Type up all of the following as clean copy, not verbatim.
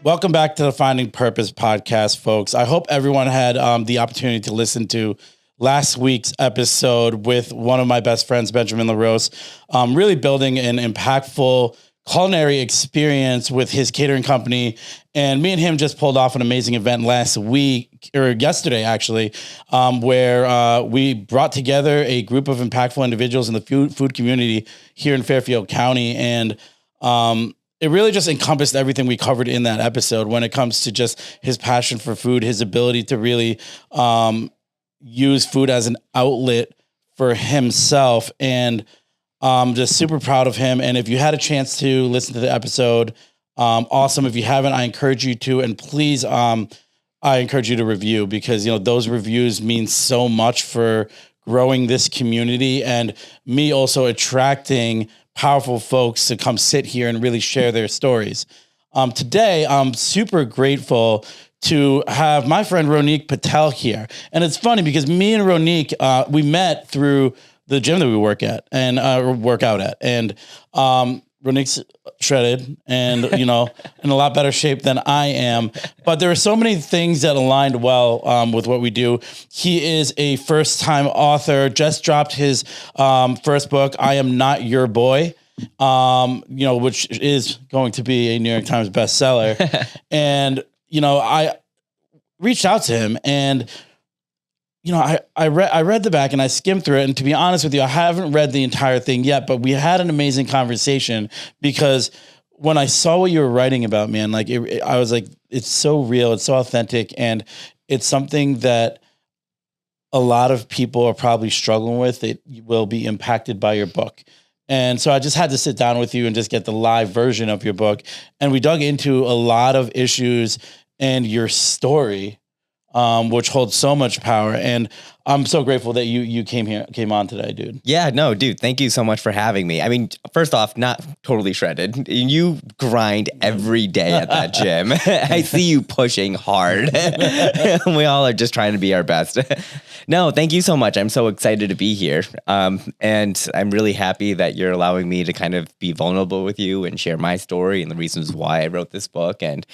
Welcome back to the Finding Purpose podcast, folks. I hope everyone had the opportunity to listen to last week's episode with one of my best friends, Benjamin LaRose, really building an impactful culinary experience with his catering company. And me and him just pulled off an amazing event last week, or yesterday actually, where we brought together a group of impactful individuals in the food community here in Fairfield County. And it really just encompassed everything we covered in that episode when it comes to just his passion for food, his ability to really use food as an outlet for himself. And just super proud of him. And if you had a chance to listen to the episode, awesome. If you haven't, I encourage you to, and please, I encourage you to review, because, those reviews mean so much for growing this community and me also attracting powerful folks to come sit here and really share their stories. Today, I'm super grateful to have my friend Ronek Patel here. And it's funny because me and Ronek, we met through the gym that we work at and work out at. And Ronek's shredded and, in a lot better shape than I am. But there are so many things that aligned well with what we do. He is a first-time author, just dropped his first book, I Am Not Your Boy, which is going to be a New York Times bestseller. And, I reached out to him and I read the back and I skimmed through it. And to be honest with you, I haven't read the entire thing yet, but we had an amazing conversation because when I saw what you were writing about, man, I was like, it's so real. It's so authentic. And it's something that a lot of people are probably struggling with. It will be impacted by your book. And so I just had to sit down with you and just get the live version of your book. And we dug into a lot of issues and your story, which holds so much power. And I'm so grateful that you came on today, dude. Yeah, no, dude, thank you so much for having me. I mean, first off, not totally shredded. You grind every day at that gym. I see you pushing hard. We all are just trying to be our best. No, thank you so much. I'm so excited to be here. And I'm really happy that you're allowing me to kind of be vulnerable with you and share my story and the reasons why I wrote this book, and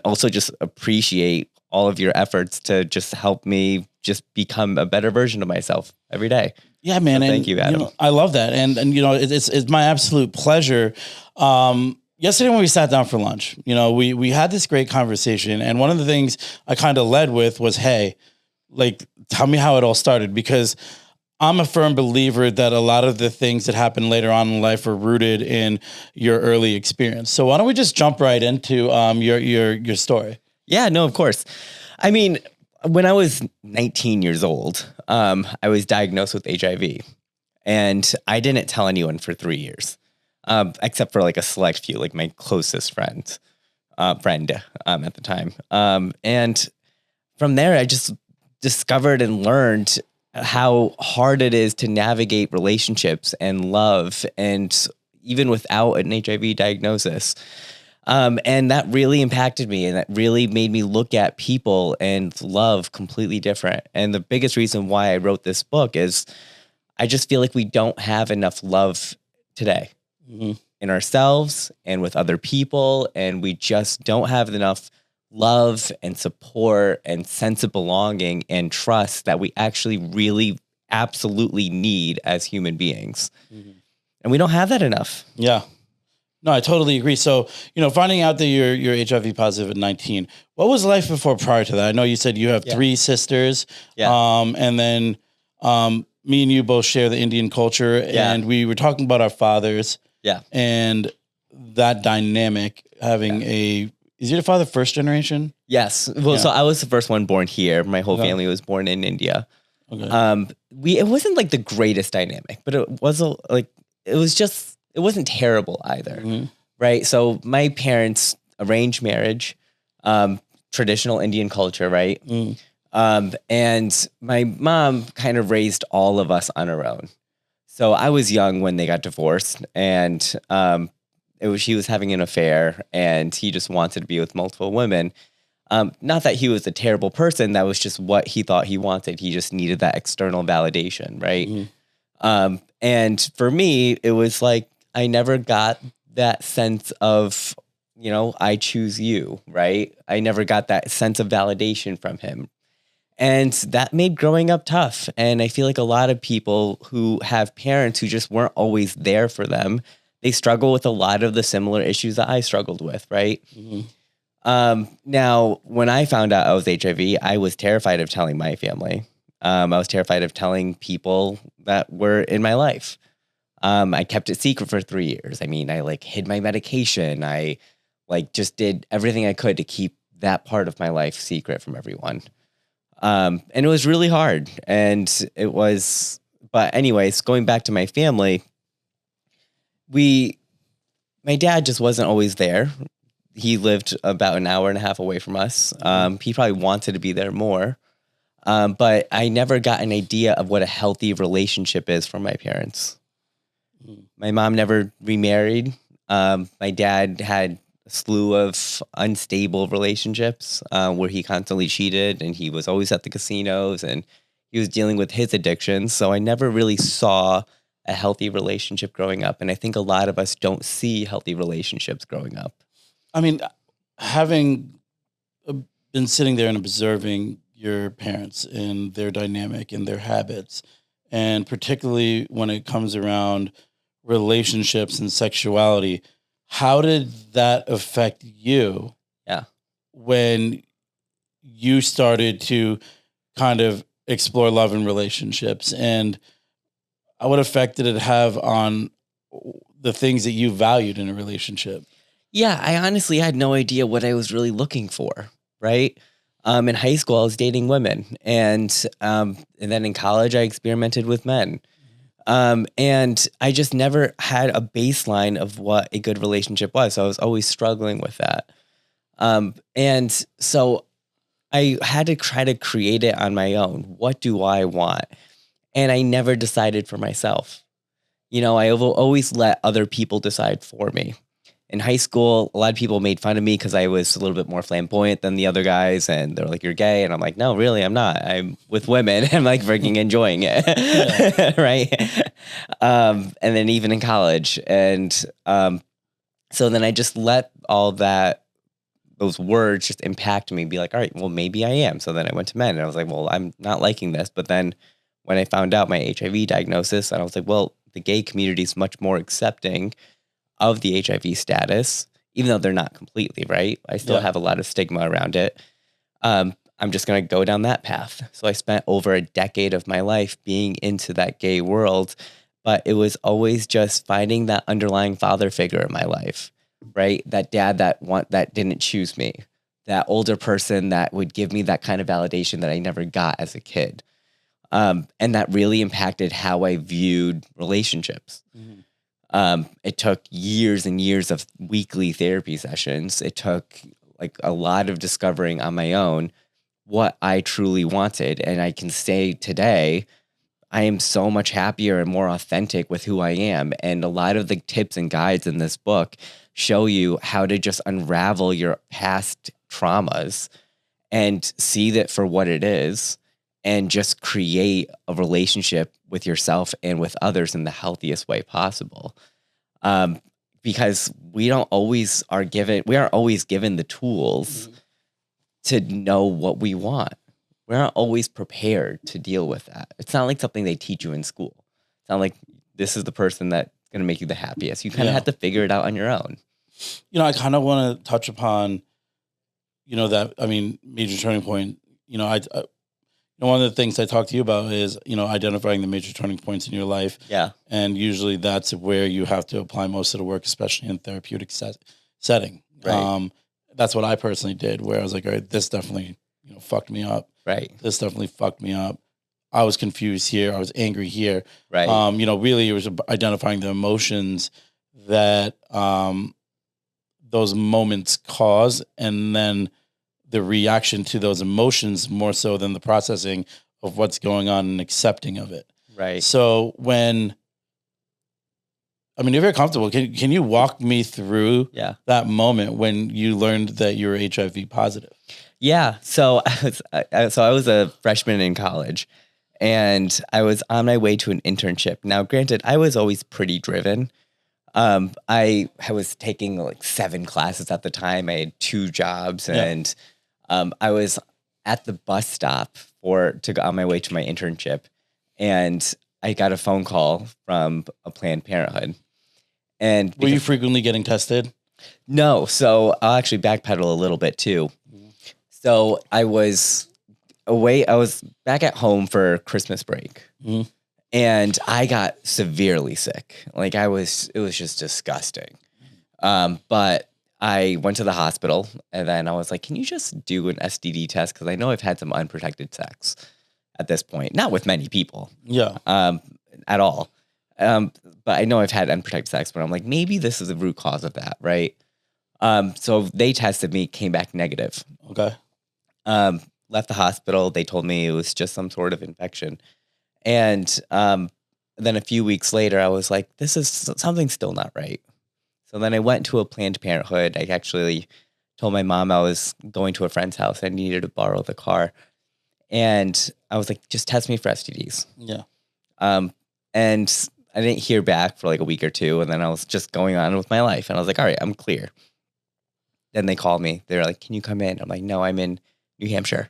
also just appreciate all of your efforts to just help me just become a better version of myself every day. Yeah, man. So thank you, Adam. I love that. And it's my absolute pleasure. Yesterday when we sat down for lunch, we had this great conversation. And one of the things I kind of led with was, hey, tell me how it all started, because I'm a firm believer that a lot of the things that happen later on in life are rooted in your early experience. So why don't we just jump right into your story? Yeah, no, of course. I mean, when I was 19 years old, I was diagnosed with HIV, and I didn't tell anyone for 3 years, except for a select few, my closest friend at the time. And from there, I just discovered and learned how hard it is to navigate relationships and love, and even without an HIV diagnosis. And that really impacted me, and that really made me look at people and love completely different. And the biggest reason why I wrote this book is I just feel like we don't have enough love today in ourselves and with other people. And we just don't have enough love and support and sense of belonging and trust that we actually really absolutely need as human beings. And we don't have that enough. Yeah. No, I totally agree. So, finding out that you're HIV positive at 19, what was life before prior to that? I know you said you have 3 sisters. Yeah. And then me and you both share the Indian culture, and we were talking about our fathers. Yeah. And that dynamic having is your father first generation? Yes. Well, so I was the first one born here. My whole family was born in India. Okay. It wasn't the greatest dynamic, but it was it wasn't terrible either, right? So my parents, arranged marriage, traditional Indian culture, right? And my mom kind of raised all of us on her own. So I was young when they got divorced, and she was having an affair, and he just wanted to be with multiple women. Not that he was a terrible person. That was just what he thought he wanted. He just needed that external validation, right? And for me, it was I never got that sense of I choose you, right? I never got that sense of validation from him. And that made growing up tough. And I feel like a lot of people who have parents who just weren't always there for them, they struggle with a lot of the similar issues that I struggled with, right? Now, when I found out I was HIV, I was terrified of telling my family. I was terrified of telling people that were in my life. I kept it secret for 3 years. I mean, I hid my medication. I just did everything I could to keep that part of my life secret from everyone. And it was really hard. But anyways, going back to my family, my dad just wasn't always there. He lived about an hour and a half away from us. He probably wanted to be there more. But I never got an idea of what a healthy relationship is from my parents. My mom never remarried. My dad had a slew of unstable relationships where he constantly cheated, and he was always at the casinos, and he was dealing with his addictions. So I never really saw a healthy relationship growing up. And I think a lot of us don't see healthy relationships growing up. I mean, having been sitting there and observing your parents and their dynamic and their habits, and particularly when it comes around relationships and sexuality, how did that affect you? Yeah. When you started to kind of explore love and relationships, and what effect did it have on the things that you valued in a relationship? Yeah, I honestly had no idea what I was really looking for, right? In high school, I was dating women, and then in college, I experimented with men. And I just never had a baseline of what a good relationship was. So I was always struggling with that. And so I had to try to create it on my own. What do I want? And I never decided for myself. I always let other people decide for me. In high school, a lot of people made fun of me because I was a little bit more flamboyant than the other guys. And they're like, "You're gay." And I'm like, "No, really, I'm not. I'm with women." I'm freaking enjoying it. Yeah. Right. And then even in college. And so then I just let all those words just impact me, be like, all right, well, maybe I am. So then I went to men, and I was like, well, I'm not liking this. But then when I found out my HIV diagnosis, and I was like, well, the gay community is much more accepting of the HIV status, even though they're not completely, right? I still have a lot of stigma around it. I'm just going to go down that path. So I spent over a decade of my life being into that gay world, but it was always just finding that underlying father figure in my life, right? That dad that didn't choose me, that older person that would give me that kind of validation that I never got as a kid. And that really impacted how I viewed relationships. Mm-hmm. It took years and years of weekly therapy sessions. It took a lot of discovering on my own what I truly wanted. And I can say today, I am so much happier and more authentic with who I am. And a lot of the tips and guides in this book show you how to just unravel your past traumas and see that for what it is, and just create a relationship with yourself and with others in the healthiest way possible. Because we aren't always given the tools to know what we want. We're not always prepared to deal with that. It's not like something they teach you in school. It's not like this is the person that's going to make you the happiest. You kind of have to figure it out on your own. I kind of want to touch upon, major turning point. One of the things I talk to you about is, identifying the major turning points in your life. Yeah. And usually that's where you have to apply most of the work, especially in therapeutic setting. Right. That's what I personally did, where I was like, all right, this definitely, fucked me up. Right. This definitely fucked me up. I was confused here. I was angry here. Right. Really it was identifying the emotions that those moments cause, and then the reaction to those emotions more so than the processing of what's going on and accepting of it. Right. So if you're comfortable, can you walk me through that moment when you learned that you were HIV positive? Yeah. So I was a freshman in college, and I was on my way to an internship. Now, granted, I was always pretty driven. I was taking like 7 classes at the time. I had 2 jobs, and I was at the bus stop to go on my way to my internship, and I got a phone call from a Planned Parenthood. And were you frequently getting tested? No, so I'll actually backpedal a little bit too. So I was away. I was back at home for Christmas break. And I got severely sick. Like it was just disgusting. But I went to the hospital, and then I was like, can you just do an STD test? Because I know I've had some unprotected sex at this point. Not with many people. Yeah. At all. But I know I've had unprotected sex, but I'm like, maybe this is the root cause of that, right? So they tested me, came back negative. Okay. Left the hospital. They told me it was just some sort of infection. And then a few weeks later, I was like, this is something still not right. So then I went to a Planned Parenthood. I actually told my mom I was going to a friend's house. I needed to borrow the car. And I was like, just test me for STDs. Yeah. And I didn't hear back for like a week or 2. And then I was just going on with my life. And I was like, all right, I'm clear. Then they called me. They were like, can you come in? I'm like, no, I'm in New Hampshire.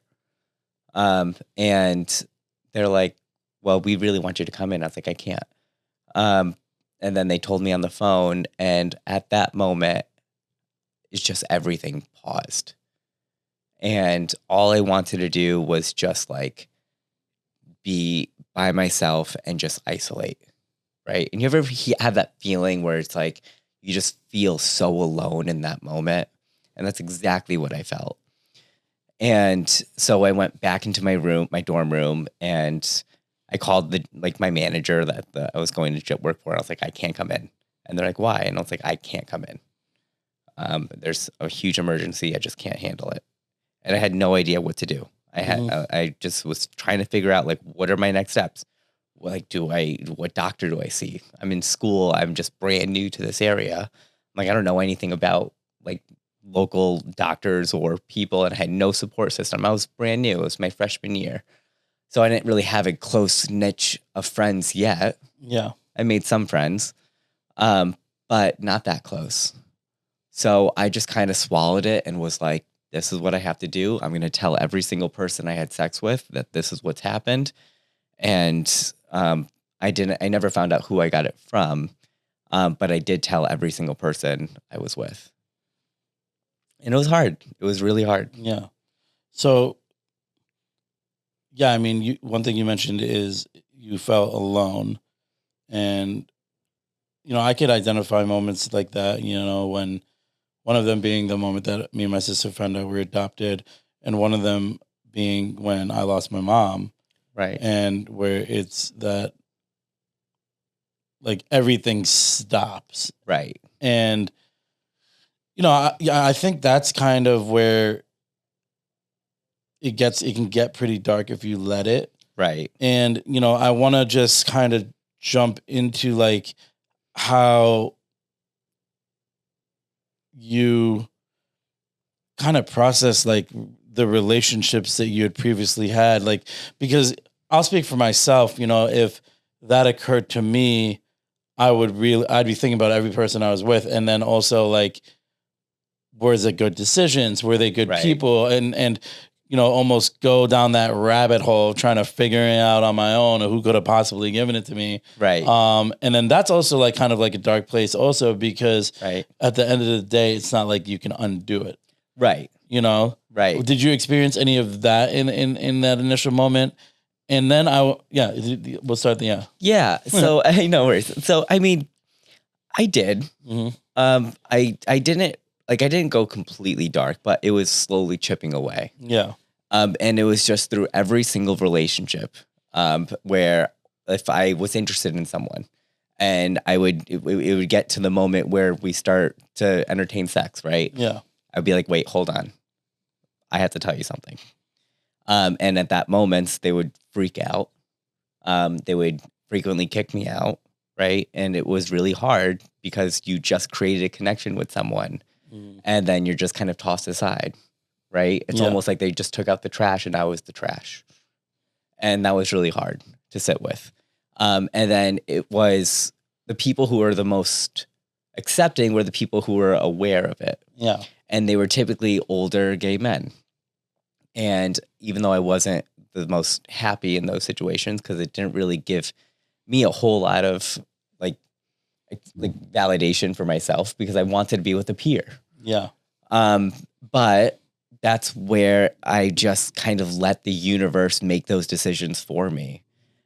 And they're like, well, we really want you to come in. I was like, I can't. And then they told me on the phone. And at that moment, it's just everything paused. And all I wanted to do was just like be by myself and just isolate. Right. And you ever have that feeling where it's like you just feel so alone in that moment? And that's exactly what I felt. And so I went back into my room, my dorm room, and I called my manager that I was going to work for. And I was like, I can't come in. And they're like, why? And I was like, I can't come in. There's a huge emergency. I just can't handle it. And I had no idea what to do. I just was trying to figure out like, what are my next steps? Like, what doctor do I see? I'm in school. I'm just brand new to this area. Like, I don't know anything about like local doctors or people, and I had no support system. I was brand new. It was my freshman year. So I didn't really have a close niche of friends yet. Yeah. I made some friends, but not that close. So I just kind of swallowed it and was like, this is what I have to do. I'm going to tell every single person I had sex with that this is what's happened. And I never found out who I got it from, but I did tell every single person I was with. And it was hard. It was really hard. Yeah. So, yeah, I mean, one thing you mentioned is you felt alone. And, I could identify moments like that, when one of them being the moment that me and my sister found out we were adopted, and one of them being when I lost my mom. Right. And where it's that, like, everything stops. Right. And, I think that's kind of where it can get pretty dark if you let it. Right. And, I want to just kind of jump into like how you kind of process like the relationships that you had previously had, like, because I'll speak for myself, if that occurred to me, I'd be thinking about every person I was with. And then also like, was it good decisions? Were they good people? And, almost go down that rabbit hole trying to figure it out on my own, or who could have possibly given it to me. Right. And then that's also like kind of like a dark place also, because at the end of the day, it's not like you can undo it. Right. Right. Did you experience any of that in that initial moment? And then we'll start the. Yeah. So no worries. So, I mean, I did. Mm-hmm. I didn't go completely dark, but it was slowly chipping away. Yeah. And it was just through every single relationship, where if I was interested in someone, and it would get to the moment where we start to entertain sex, right? Yeah. I'd be like, wait, hold on. I have to tell you something. And at that moment, they would freak out. They would frequently kick me out, right? And it was really hard because you just created a connection with someone, and then you're just kind of tossed aside, right? It's almost like they just took out the trash and I was the trash. And that was really hard to sit with. And then it was the people who are the most accepting were the people who were aware of it. Yeah. And they were typically older gay men. And even though I wasn't the most happy in those situations, because it didn't really give me a whole lot of like validation for myself, because I wanted to be with a peer. Yeah. But that's where I just kind of let the universe make those decisions for me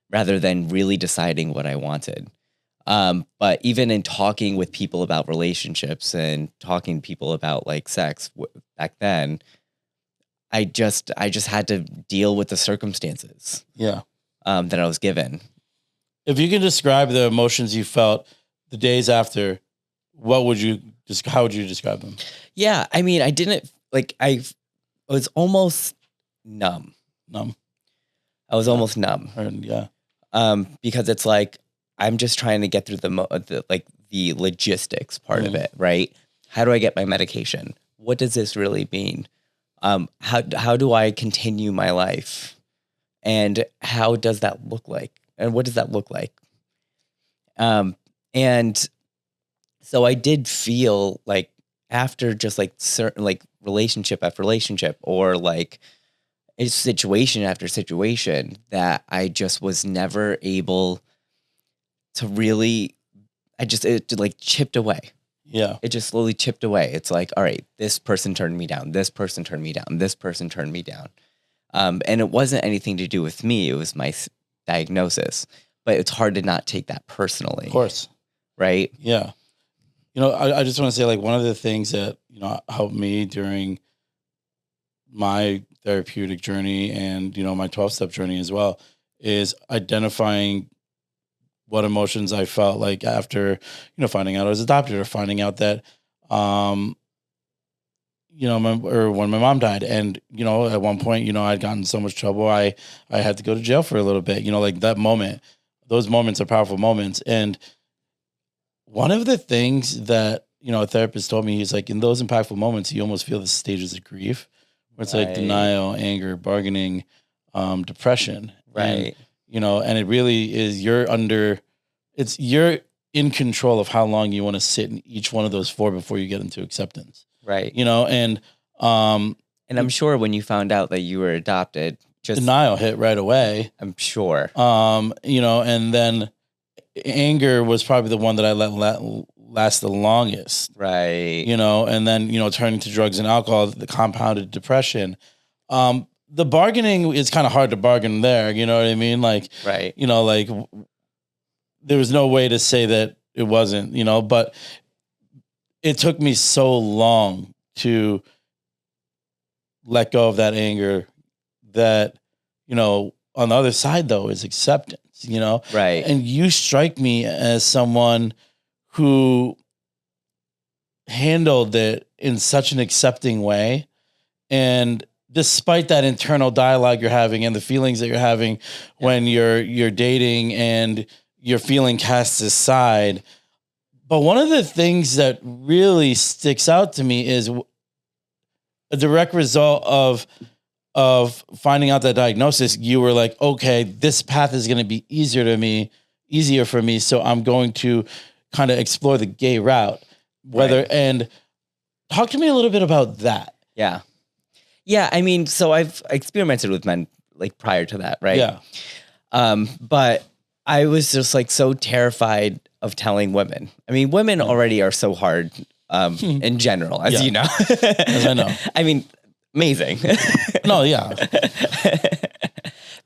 rather than really deciding what I wanted. But even in talking with people about relationships and talking to people about like sex back then, I just had to deal with the circumstances. Yeah. That I was given. If you can describe the emotions you felt the days after, how would you describe them? Yeah. I mean, I didn't I was almost numb. I was almost numb. Yeah. Because it's like, I'm just trying to get through the logistics part of it, right? How do I get my medication? What does this really mean? How do I continue my life? And how does that look like? And what does that look like? And so I did feel like after just like certain like relationship after relationship or like a situation after situation that I just was never able to really, it like chipped away. Yeah. It just slowly chipped away. It's like, all right, this person turned me down. This person turned me down. This person turned me down. And it wasn't anything to do with me. It was my diagnosis. But it's hard to not take that personally. Of course. Right? Yeah. I just want to say, like, one of the things that, helped me during my therapeutic journey and, my 12-step journey as well is identifying what emotions I felt like after, finding out I was adopted or finding out that, or when my mom died. And, at one point, I'd gotten in so much trouble. I had to go to jail for a little bit, like that moment, those moments are powerful moments. And one of the things that, a therapist told me, he's like, in those impactful moments, you almost feel the stages of grief where it's like denial, anger, bargaining, depression. Right. And it really is, you're in control of how long you want to sit in each one of those four before you get into acceptance. Right. And I'm sure when you found out that you were adopted, just denial hit right away. I'm sure. And then anger was probably the one that I let last the longest. Right. And then, turning to drugs and alcohol, the compounded depression. The bargaining is kind of hard to bargain there. You know what I mean? Like, right. Like there was no way to say that it wasn't, but it took me so long to let go of that anger that, on the other side though is acceptance, Right. And you strike me as someone who handled it in such an accepting way. And despite that internal dialogue you're having and the feelings that you're having when you're dating and you're feeling cast aside. But one of the things that really sticks out to me is a direct result of finding out that diagnosis. You were like, okay, this path is going to be easier for me. So I'm going to kind of explore the gay route. And talk to me a little bit about that. Yeah. Yeah. I mean, so I've experimented with men like prior to that. Right. Yeah. But I was just like so terrified of telling women. I mean, women already are so hard in general, as you know. As I know. I mean, amazing. No, yeah.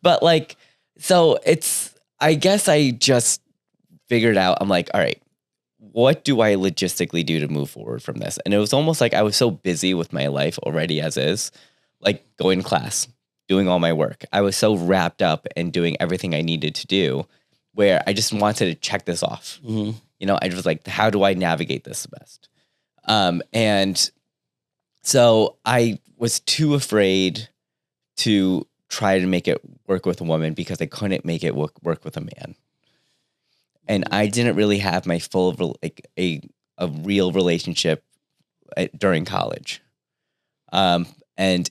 But like, so I guess I just figured out, I'm like, all right, what do I logistically do to move forward from this? And it was almost like I was so busy with my life already as is, like going to class, doing all my work. I was so wrapped up in doing everything I needed to do where I just wanted to check this off. Mm-hmm. I was like, how do I navigate this the best? And so I was too afraid to try to make it work with a woman because I couldn't make it work with a man. And I didn't really have my full, like a real relationship during college. And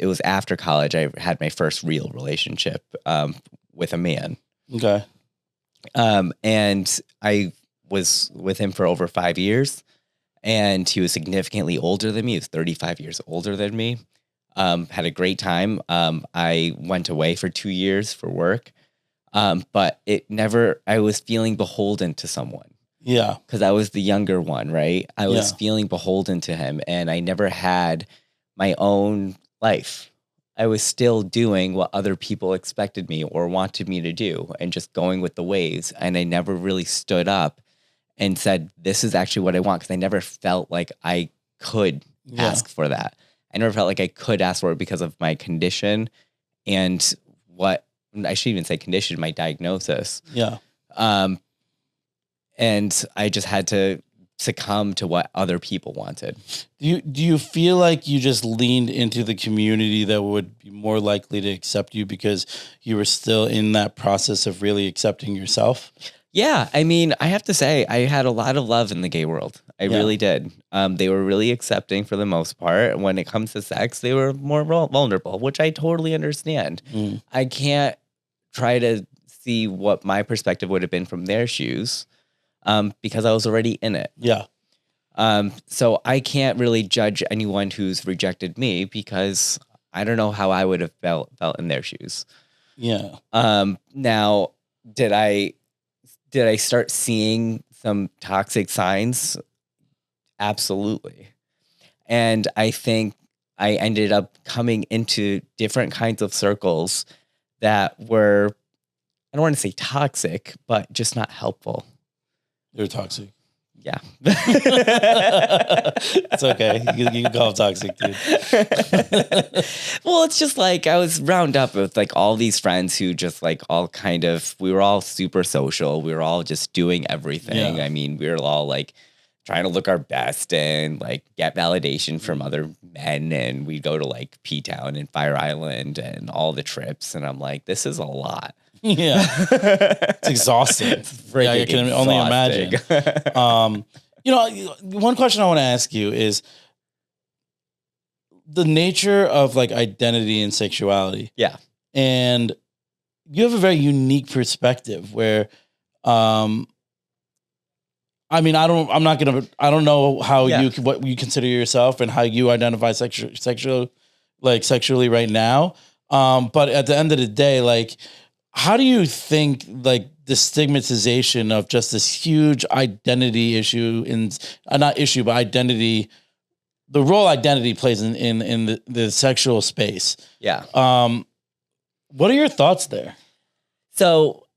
it was after college I had my first real relationship with a man. Okay. And I was with him for over 5 years. And he was significantly older than me. He was 35 years older than me. Had a great time. I went away for 2 years for work. But I was feeling beholden to someone. Yeah. Because I was the younger one, right? I was feeling beholden to him, and I never had my own life. I was still doing what other people expected me or wanted me to do and just going with the waves. And I never really stood up and said, this is actually what I want, because I never felt like I could ask for that. I never felt like I could ask for it because of my condition and what I should even say condition, my diagnosis. Yeah. And I just had to succumb to what other people wanted. Do you feel like you just leaned into the community that would be more likely to accept you because you were still in that process of really accepting yourself? Yeah. I mean, I have to say, I had a lot of love in the gay world. I really did. They were really accepting for the most part. When it comes to sex, they were more vulnerable, which I totally understand. I can't try to see what my perspective would have been from their shoes. Because I was already in it. Yeah. So I can't really judge anyone who's rejected me because I don't know how I would have felt in their shoes. Yeah. Now, did I start seeing some toxic signs? Absolutely. And I think I ended up coming into different kinds of circles that were, I don't want to say toxic, but just not helpful. You're toxic. Yeah. It's okay. You can call it toxic, dude. Well, it's just like I was round up with like all these friends who just like all kind of, we were all super social. We were all just doing everything. Yeah. I mean, we were all like trying to look our best and like get validation from other men. And we'd go to like P-Town and Fire Island and all the trips. And I'm like, this is a lot. Yeah. It's exhausting. Yeah, I can only imagine. One question I want to ask you is the nature of like identity and sexuality. Yeah. And you have a very unique perspective where, I mean, I don't know how what you consider yourself and how you identify sexually right now. But at the end of the day, like, how do you think like the stigmatization of just this huge identity issue not issue, but identity, the role identity plays in the sexual space? Yeah. What are your thoughts there? So,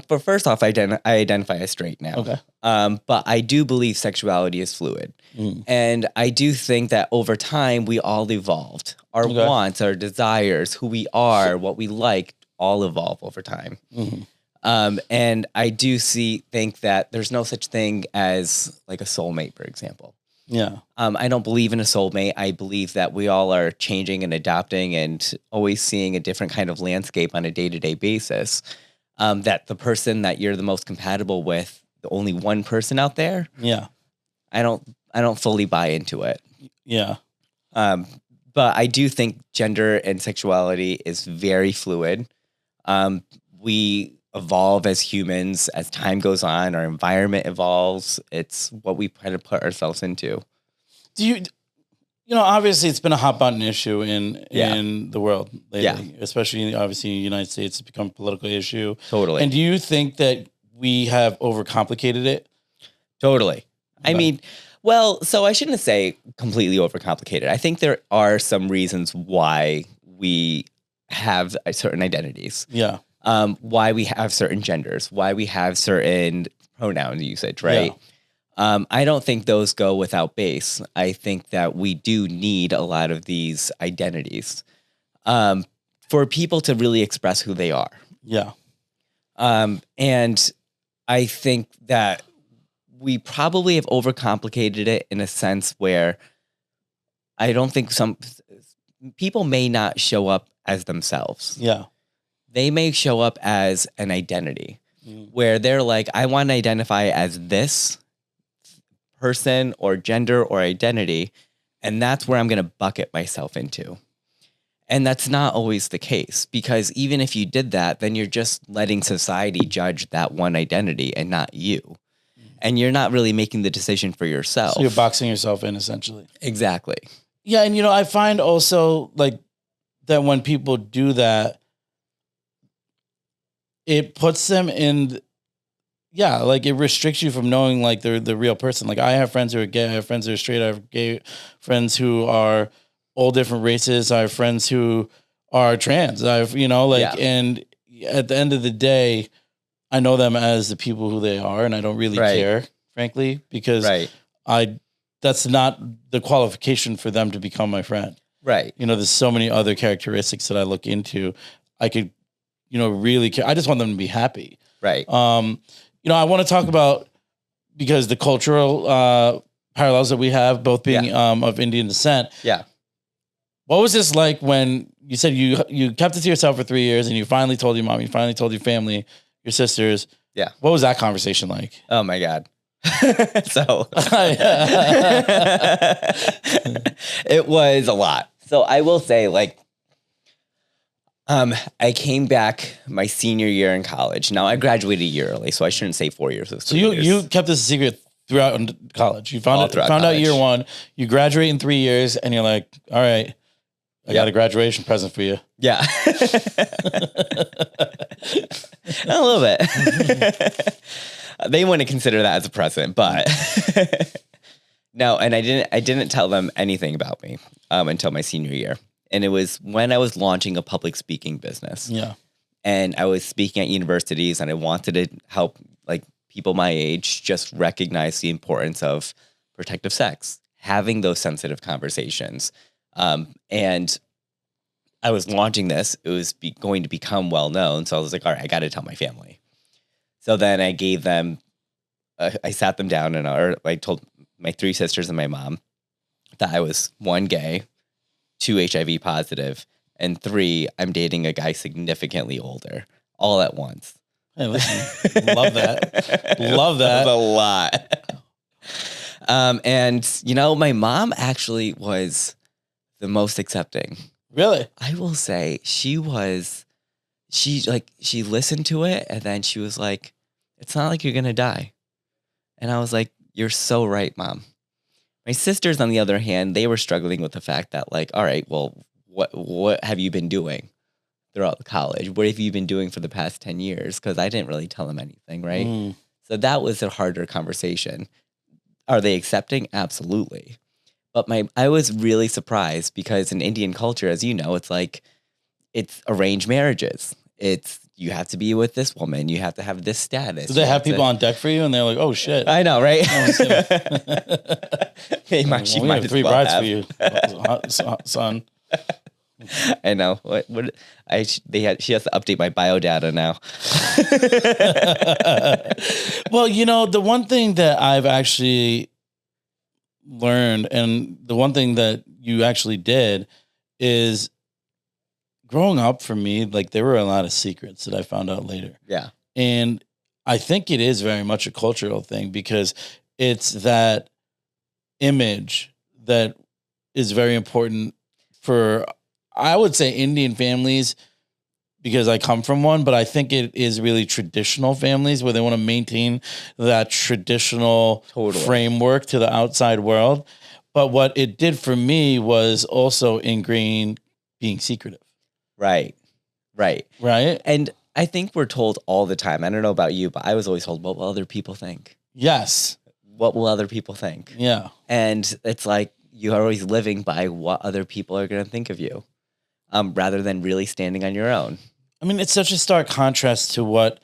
for first off, I identify as straight now. Okay. But I do believe sexuality is fluid. And I do think that over time, we all evolved. Our wants, our desires, who we are, what we like, all evolve over time. And I do think that there's no such thing as like a soulmate, for example. Yeah. I don't believe in a soulmate. I believe that we all are changing and adapting and always seeing a different kind of landscape on a day-to-day basis. That the person that you're the most compatible with, the only one person out there. Yeah. I don't fully buy into it. Yeah. But I do think gender and sexuality is very fluid. We evolve as humans as time goes on. Our environment evolves. It's what we kind of put ourselves into. Obviously it's been a hot button issue in the world lately, especially obviously in the United States. It's become a political issue. Totally. And do you think that we have overcomplicated it? Totally. Okay. I mean, well, so I shouldn't say completely overcomplicated. I think there are some reasons why we have certain identities. Yeah. Why we have certain genders, why we have certain pronoun usage, right? Yeah. I don't think those go without base. I think that we do need a lot of these identities for people to really express who they are. Yeah. And I think that we probably have overcomplicated it in a sense where I don't think some people may not show up as themselves. Yeah. They may show up as an identity where they're like, I want to identify as this person or gender or identity. And that's where I'm going to bucket myself into. And that's not always the case, because even if you did that, then you're just letting society judge that one identity and not you. and you're not really making the decision for yourself. So you're boxing yourself in, essentially. Exactly. Yeah, and I find also like that when people do that, it puts them in. Yeah, like it restricts you from knowing like they're the real person. Like I have friends who are gay, I have friends who are straight, I have gay friends who are all different races, I have friends who are trans. And at the end of the day, I know them as the people who they are, and I don't really care, frankly, because that's not the qualification for them to become my friend. Right. There's so many other characteristics that I look into. I could, really care. I just want them to be happy. Right. I want to talk about, because the cultural parallels that we have, both being of Indian descent. Yeah. What was this like when you said you kept it to yourself for 3 years and you finally told your mom, you finally told your family, your sisters? Yeah. What was that conversation like? Oh my God. So it was a lot. So I will say, like, I came back my senior year in college. Now I graduated a year early, so I shouldn't say 4 years. So you kept this a secret throughout college. You found out year one. You graduate in 3 years, and you're like, all right, I got a graduation present for you. Yeah, a little bit. They wouldn't consider that as a present, but no. And I didn't tell them anything about me until my senior year. And it was when I was launching a public speaking business. Yeah. And I was speaking at universities, and I wanted to help like people my age just recognize the importance of protective sex, having those sensitive conversations. And I was launching this. It was going to become well known. So I was like, all right, I got to tell my family. So then I gave them, I sat them down and I told my 3 sisters and my mom that I was 1, gay, 2, HIV positive, and 3, I'm dating a guy significantly older, all at once. Hey, listen, love that. Love that. That was a lot. And my mom actually was the most accepting. Really? I will say she listened to it, and then she was like, it's not like you're going to die. And I was like, you're so right, Mom. My sisters, on the other hand, they were struggling with the fact that, like, all right, well, what have you been doing throughout college? What have you been doing for the past 10 years? Because I didn't really tell them anything, right? So that was a harder conversation. Are they accepting? Absolutely. But I was really surprised because in Indian culture, as you know, it's like, it's arranged marriages. It's, you have to be with this woman. You have to have this status. Do they have people on deck for you? And they're like, oh, shit. I know, right? She might have 3 brides for you, son. I know. She has to update my biodata now. Well, the one thing that I've actually learned, and the one thing that you actually did, is growing up for me, like there were a lot of secrets that I found out later. Yeah. And I think it is very much a cultural thing because it's that image that is very important for, I would say, Indian families, because I come from one, but I think it is really traditional families where they want to maintain that traditional framework to the outside world. But what it did for me was also ingrain being secretive. Right. And I think we're told all the time, I don't know about you, but I was always told, what will other people think? Yes. What will other people think? Yeah. And it's like, you are always living by what other people are going to think of you, rather than really standing on your own. I mean, it's such a stark contrast to what,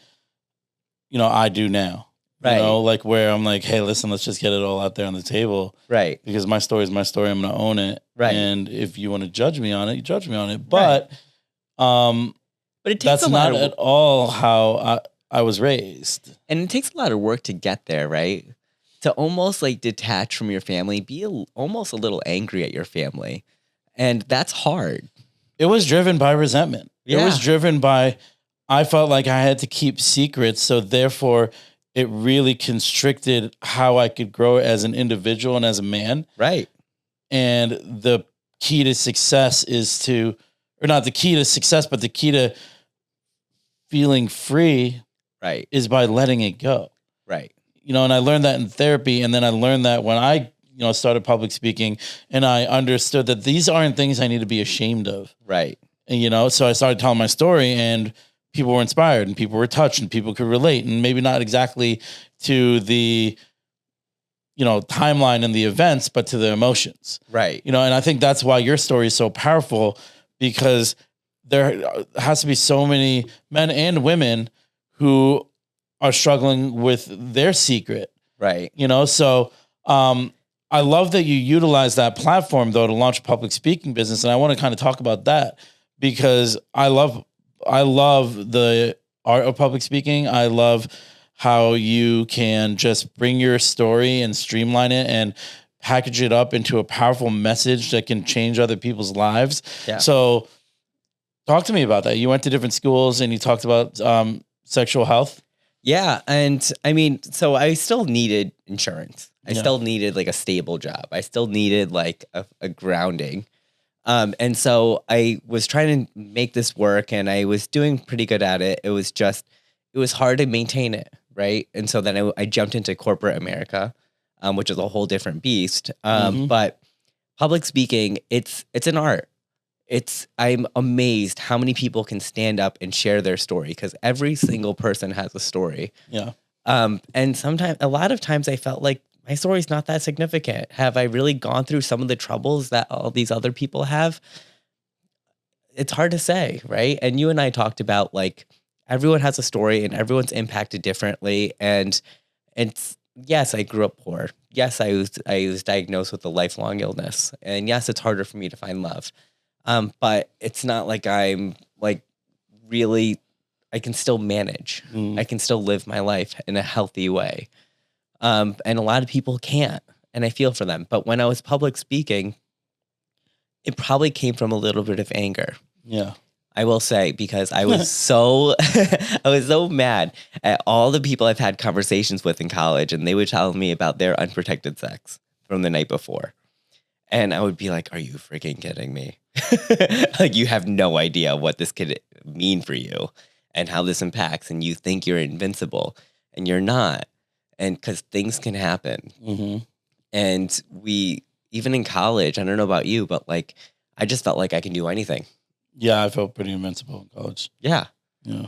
I do now. Right. Like where I'm like, hey, listen, let's just get it all out there on the table. Right. Because my story is my story. I'm going to own it. Right. And if you want to judge me on it, you judge me on it. But, but it takes that's not at all how I was raised. And it takes a lot of work to get there, right? To almost like detach from your family, be almost a little angry at your family. And that's hard. It was driven by resentment. Yeah. It was driven by, I felt like I had to keep secrets. So therefore, it really constricted how I could grow as an individual and as a man. Right. And the key to success is to, or not the key to success, but the key to feeling free right. is by letting it go. Right. and I learned that in therapy. And then I learned that when I, started public speaking, and I understood that these aren't things I need to be ashamed of. Right. And, so I started telling my story, and people were inspired, and people were touched, and people could relate, and maybe not exactly to the, timeline and the events, but to the emotions. Right. And I think that's why your story is so powerful, because there has to be so many men and women who are struggling with their secret. Right. So I love that you utilize that platform though to launch a public speaking business. And I want to kind of talk about that, because I love the art of public speaking. I love how you can just bring your story and streamline it and package it up into a powerful message that can change other people's lives. Yeah. So talk to me about that. You went to different schools and you talked about sexual health. Yeah. And I mean, so I still needed insurance. I still needed like a stable job. I still needed like a grounding. And so I was trying to make this work, and I was doing pretty good at it. It was hard to maintain it. Right. And so then I jumped into corporate America, which is a whole different beast. But public speaking, it's an art. I'm amazed how many people can stand up and share their story, because every single person has a story. Yeah. And a lot of times I felt like my story's not that significant. Have I really gone through some of the troubles that all these other people have? It's hard to say, right? And you and I talked about like everyone has a story and everyone's impacted differently. And yes, I grew up poor. Yes, I was diagnosed with a lifelong illness. And yes, it's harder for me to find love. But it's not like I'm like really, I can still manage. I can still live my life in a healthy way. And a lot of people can't, and I feel for them. But when I was public speaking, it probably came from a little bit of anger. Yeah. I will say, because I was so mad at all the people I've had conversations with in college, and they would tell me about their unprotected sex from the night before. And I would be like, are you freaking kidding me? Like, you have no idea what this could mean for you and how this impacts. And you think you're invincible, and you're not. And because things can happen. And even in college, I don't know about you, but like, I just felt like I can do anything. Yeah, I felt pretty invincible in college. Yeah. Yeah.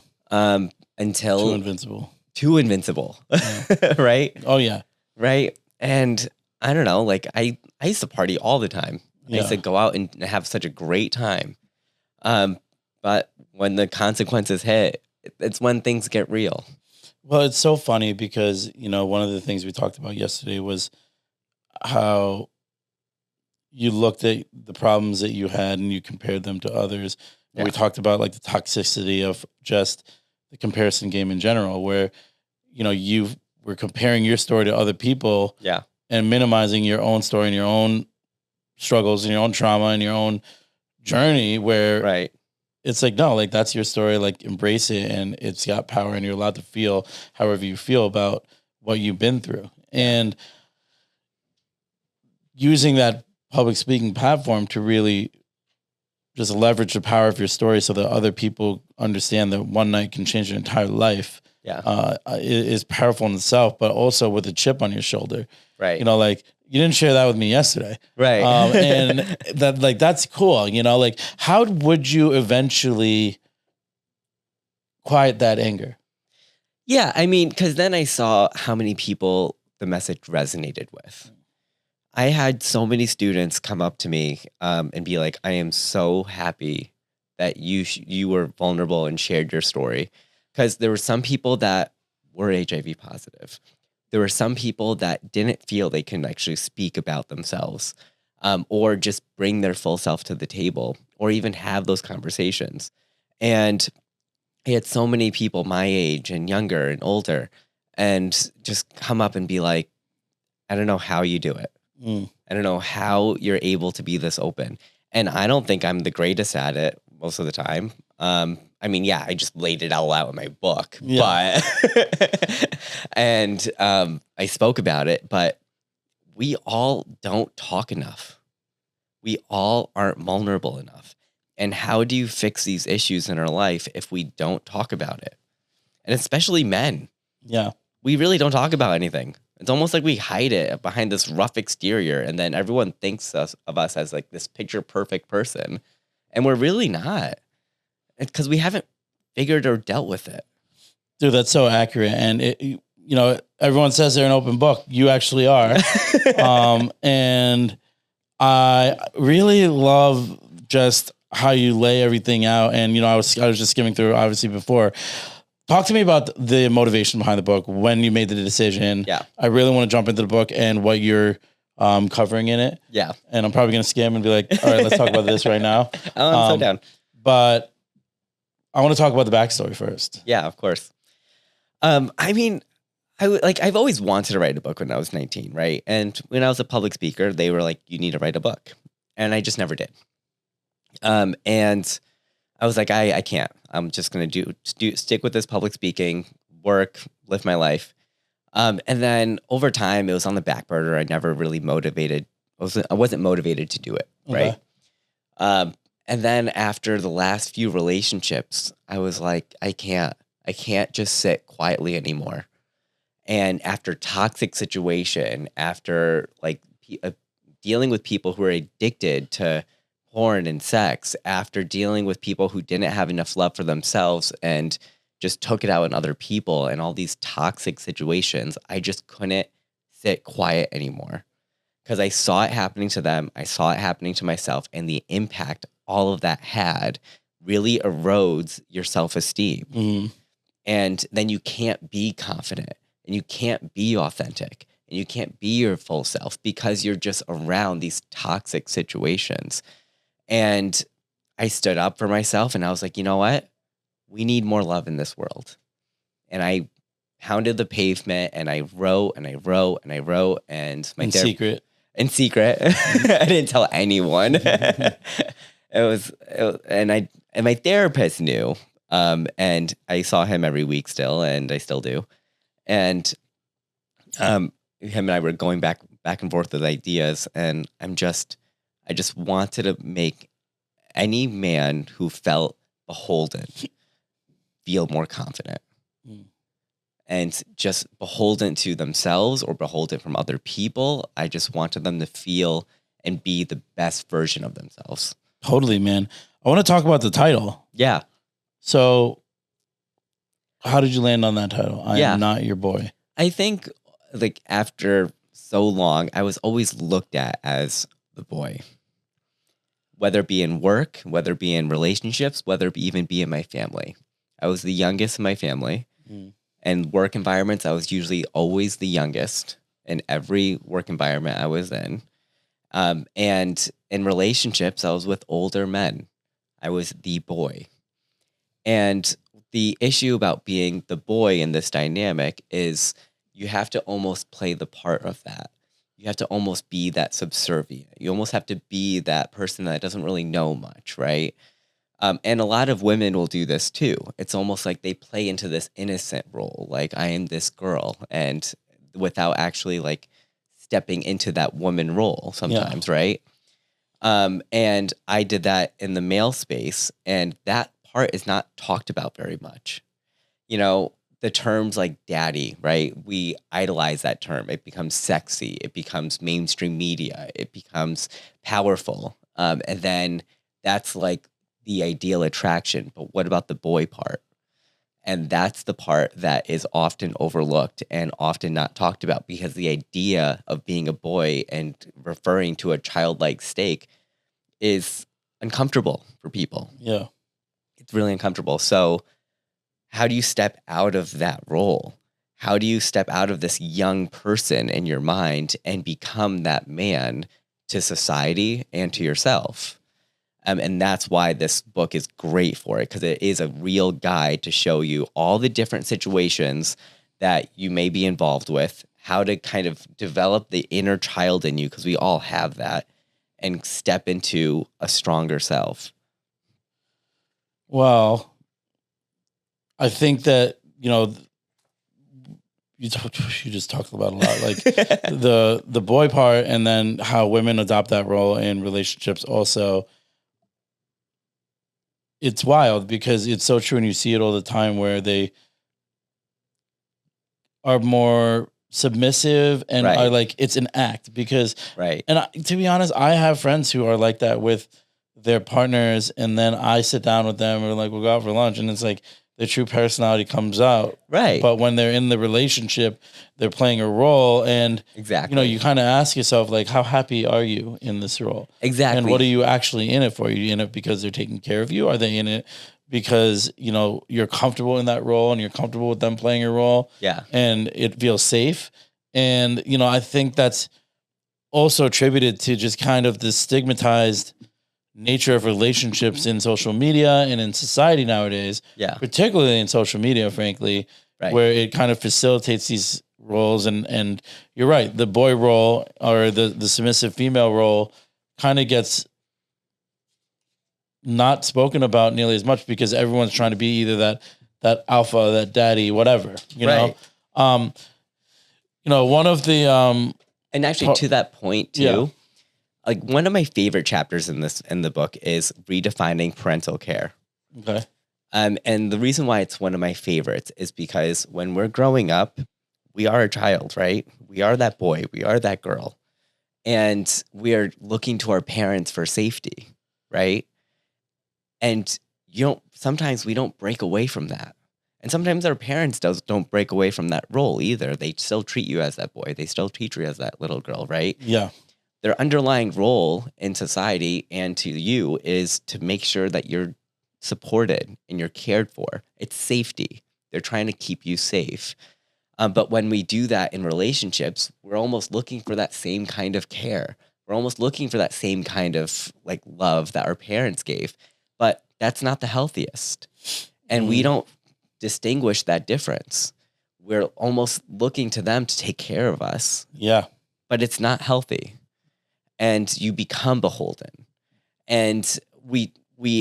Until too invincible. Yeah. Right? Oh yeah. Right. And I don't know, like I used to party all the time. I used to go out and have such a great time. But when the consequences hit, it's when things get real. Well, it's so funny because, one of the things we talked about yesterday was how you looked at the problems that you had and you compared them to others. And we talked about like the toxicity of just the comparison game in general, where, you were comparing your story to other people and minimizing your own story and your own struggles and your own trauma and your own journey, where it's like, no, like that's your story, like embrace it, and it's got power, and you're allowed to feel however you feel about what you've been through. And using that public speaking platform to really just leverage the power of your story so that other people understand that one night can change your entire life is powerful in itself, but also with a chip on your shoulder. Right. Like you didn't share that with me yesterday. Right. And that like, that's cool. Like how would you eventually quiet that anger? Yeah. I mean, because then I saw how many people the message resonated with. I had so many students come up to me and be like, I am so happy that you were vulnerable and shared your story. Because there were some people that were HIV positive. There were some people that didn't feel they can actually speak about themselves or just bring their full self to the table or even have those conversations. And I had so many people my age and younger and older and just come up and be like, I don't know how you do it. I don't know how you're able to be this open. And I don't think I'm the greatest at it most of the time. I mean, I just laid it all out in my book, but, and I spoke about it, but we all don't talk enough. We all aren't vulnerable enough. And how do you fix these issues in our life if we don't talk about it? And especially men. Yeah. we really don't talk about anything. It's almost like we hide it behind this rough exterior, and then everyone thinks of us as like this picture perfect person, and we're really not, because we haven't figured or dealt with it. Dude, that's so accurate. And everyone says they're an open book. You actually are. And I really love just how you lay everything out. And, I was just skimming through obviously before. Talk to me about the motivation behind the book, when you made the decision. Yeah. I really want to jump into the book and what you're covering in it. Yeah. And I'm probably going to skim and be like, all right, let's talk about this right now. I'm so down. But I want to talk about the backstory first. Yeah, of course. I mean, I've always wanted to write a book when I was 19, right? And when I was a public speaker, they were like, you need to write a book. And I just never did. And I was like, I can't. I'm just going to stick with this public speaking, work, live my life. And then over time, it was on the back burner. I never really I wasn't motivated to do it, right? Okay. And then after the last few relationships, I was like, I can't just sit quietly anymore. And after toxic situation, after like dealing with people who are addicted to porn and sex, after dealing with people who didn't have enough love for themselves and just took it out on other people and all these toxic situations, I just couldn't sit quiet anymore, because I saw it happening to them. I saw it happening to myself, and the impact all of that had really erodes your self-esteem. Mm. And then you can't be confident, and you can't be authentic, and you can't be your full self because you're just around these toxic situations. And I stood up for myself, and I was like, you know what? We need more love in this world. And I pounded the pavement, and I wrote and I wrote and I wrote. And in secret. I didn't tell anyone. And my therapist knew. And I saw him every week still, and I still do. And him and I were going back and forth with ideas, and I just wanted to make any man who felt beholden feel more confident. And just beholden to themselves or beholden from other people. I just wanted them to feel and be the best version of themselves. Totally, man. I want to talk about the title. Yeah. So how did you land on that title? I am not your boy. I think like after so long, I was always looked at as the boy, whether it be in work, whether it be in relationships, whether it even be in my family. I was the youngest in my family. And work environments, I was usually always the youngest in every work environment I was in. And in relationships, I was with older men. I was the boy. And the issue about being the boy in this dynamic is you have to almost play the part of that. You have to almost be that subservient. You almost have to be that person that doesn't really know much, right? And a lot of women will do this too. It's almost like they play into this innocent role, like I am this girl, and without actually like stepping into that woman role sometimes, right? And I did that in the male space, and that part is not talked about very much. The terms like daddy, right? We idolize that term. It becomes sexy. It becomes mainstream media. It becomes powerful. And then that's like the ideal attraction. But what about the boy part? And that's the part that is often overlooked and often not talked about, because the idea of being a boy and referring to a childlike state is uncomfortable for people. Yeah. It's really uncomfortable. So how do you step out of that role? How do you step out of this young person in your mind and become that man to society and to yourself? And that's why this book is great for it, because it is a real guide to show you all the different situations that you may be involved with, how to kind of develop the inner child in you, because we all have that, and step into a stronger self. Well, I think that, you just talked about a lot, like the boy part, and then how women adopt that role in relationships also. It's wild because it's so true, and you see it all the time where they are more submissive and Right. are like, it's an act because, Right. and to be honest, I have friends who are like that with their partners. And then I sit down with them and we're like, we'll go out for lunch. And it's like their true personality comes out. Right. But when they're in the relationship, they're playing a role. And, Exactly. you kind of ask yourself, like, how happy are you in this role? Exactly. And what are you actually in it for? Are you in it because they're taking care of you? Are they in it because, you're comfortable in that role and you're comfortable with them playing a role? Yeah. And it feels safe. And, I think that's also attributed to just kind of the stigmatized nature of relationships in social media and in society nowadays. Yeah. Particularly in social media, frankly, Right. where it kind of facilitates these roles. And you're right, the boy role or the submissive female role kind of gets not spoken about nearly as much because everyone's trying to be either that alpha, that daddy, whatever, Right. one of the And actually, to that point too, Yeah. like one of my favorite chapters in the book is redefining parental care. okay. And the reason why it's one of my favorites is because when we're growing up, we are a child, right? We are that boy, we are that girl, and we are looking to our parents for safety, right? And sometimes we don't break away from that. And sometimes our parents don't break away from that role either. They still treat you as that boy. They still treat you as that little girl, right? Yeah. Their underlying role in society and to you is to make sure that you're supported and you're cared for. It's safety. They're trying to keep you safe. But when we do that in relationships, we're almost looking for that same kind of care. We're almost looking for that same kind of like love that our parents gave. But that's not the healthiest. And we don't distinguish that difference. We're almost looking to them to take care of us. Yeah. But it's not healthy. And you become beholden. And we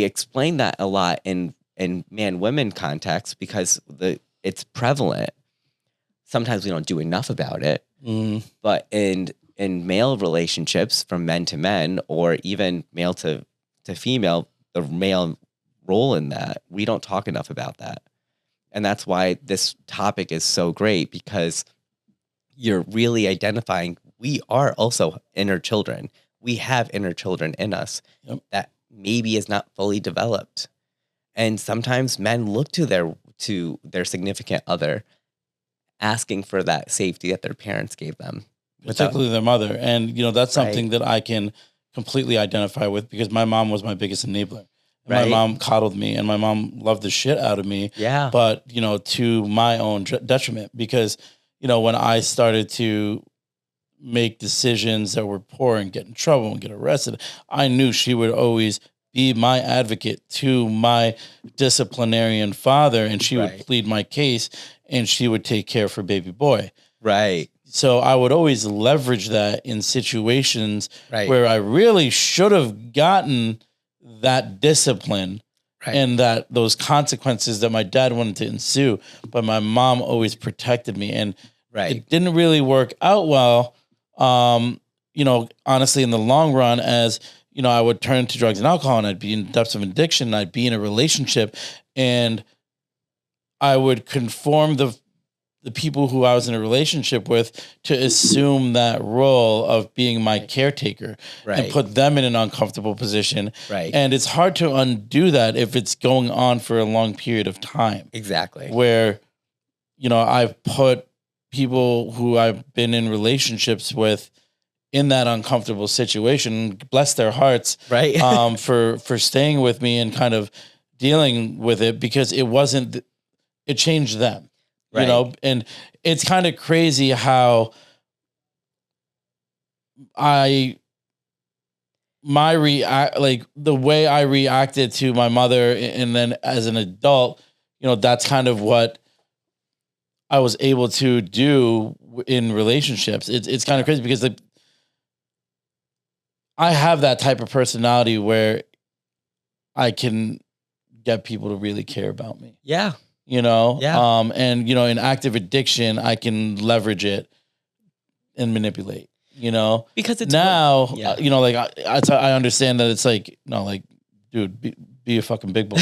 explain that a lot in man-women context because it's prevalent. Sometimes we don't do enough about it. But in male relationships from men to men or even male to female, the male role in that, we don't talk enough about that. And that's why this topic is so great because you're really identifying we are also inner children. We have inner children in us that maybe is not fully developed. And sometimes men look to their significant other asking for that safety that their parents gave them. Particularly their mother. And, that's something that I can completely identify with because my mom was my biggest enabler. And my mom coddled me and my mom loved the shit out of me. Yeah. But, to my own detriment because, when I started to make decisions that were poor and get in trouble and get arrested, I knew she would always be my advocate to my disciplinarian father and she would plead my case and she would take care of her baby boy. Right. So I would always leverage that in situations where I really should have gotten that discipline and that those consequences that my dad wanted to ensue, but my mom always protected me. And it didn't really work out well, honestly, in the long run, as, I would turn to drugs and alcohol and I'd be in depths of addiction. And I'd be in a relationship and I would conform the people who I was in a relationship with to assume that role of being my caretaker and put them in an uncomfortable position. And it's hard to undo that if it's going on for a long period of time. Exactly. Where, I've put people who I've been in relationships with in that uncomfortable situation, bless their hearts, for staying with me and kind of dealing with it because it changed them. And it's kind of crazy how the way I reacted to my mother and then as an adult, that's kind of what I was able to do in relationships. It's kind of crazy because I have that type of personality where I can get people to really care about me. Yeah. And, in active addiction, I can leverage it and manipulate, because it's now, I understand that it's like, no, like, dude, be a fucking big boy,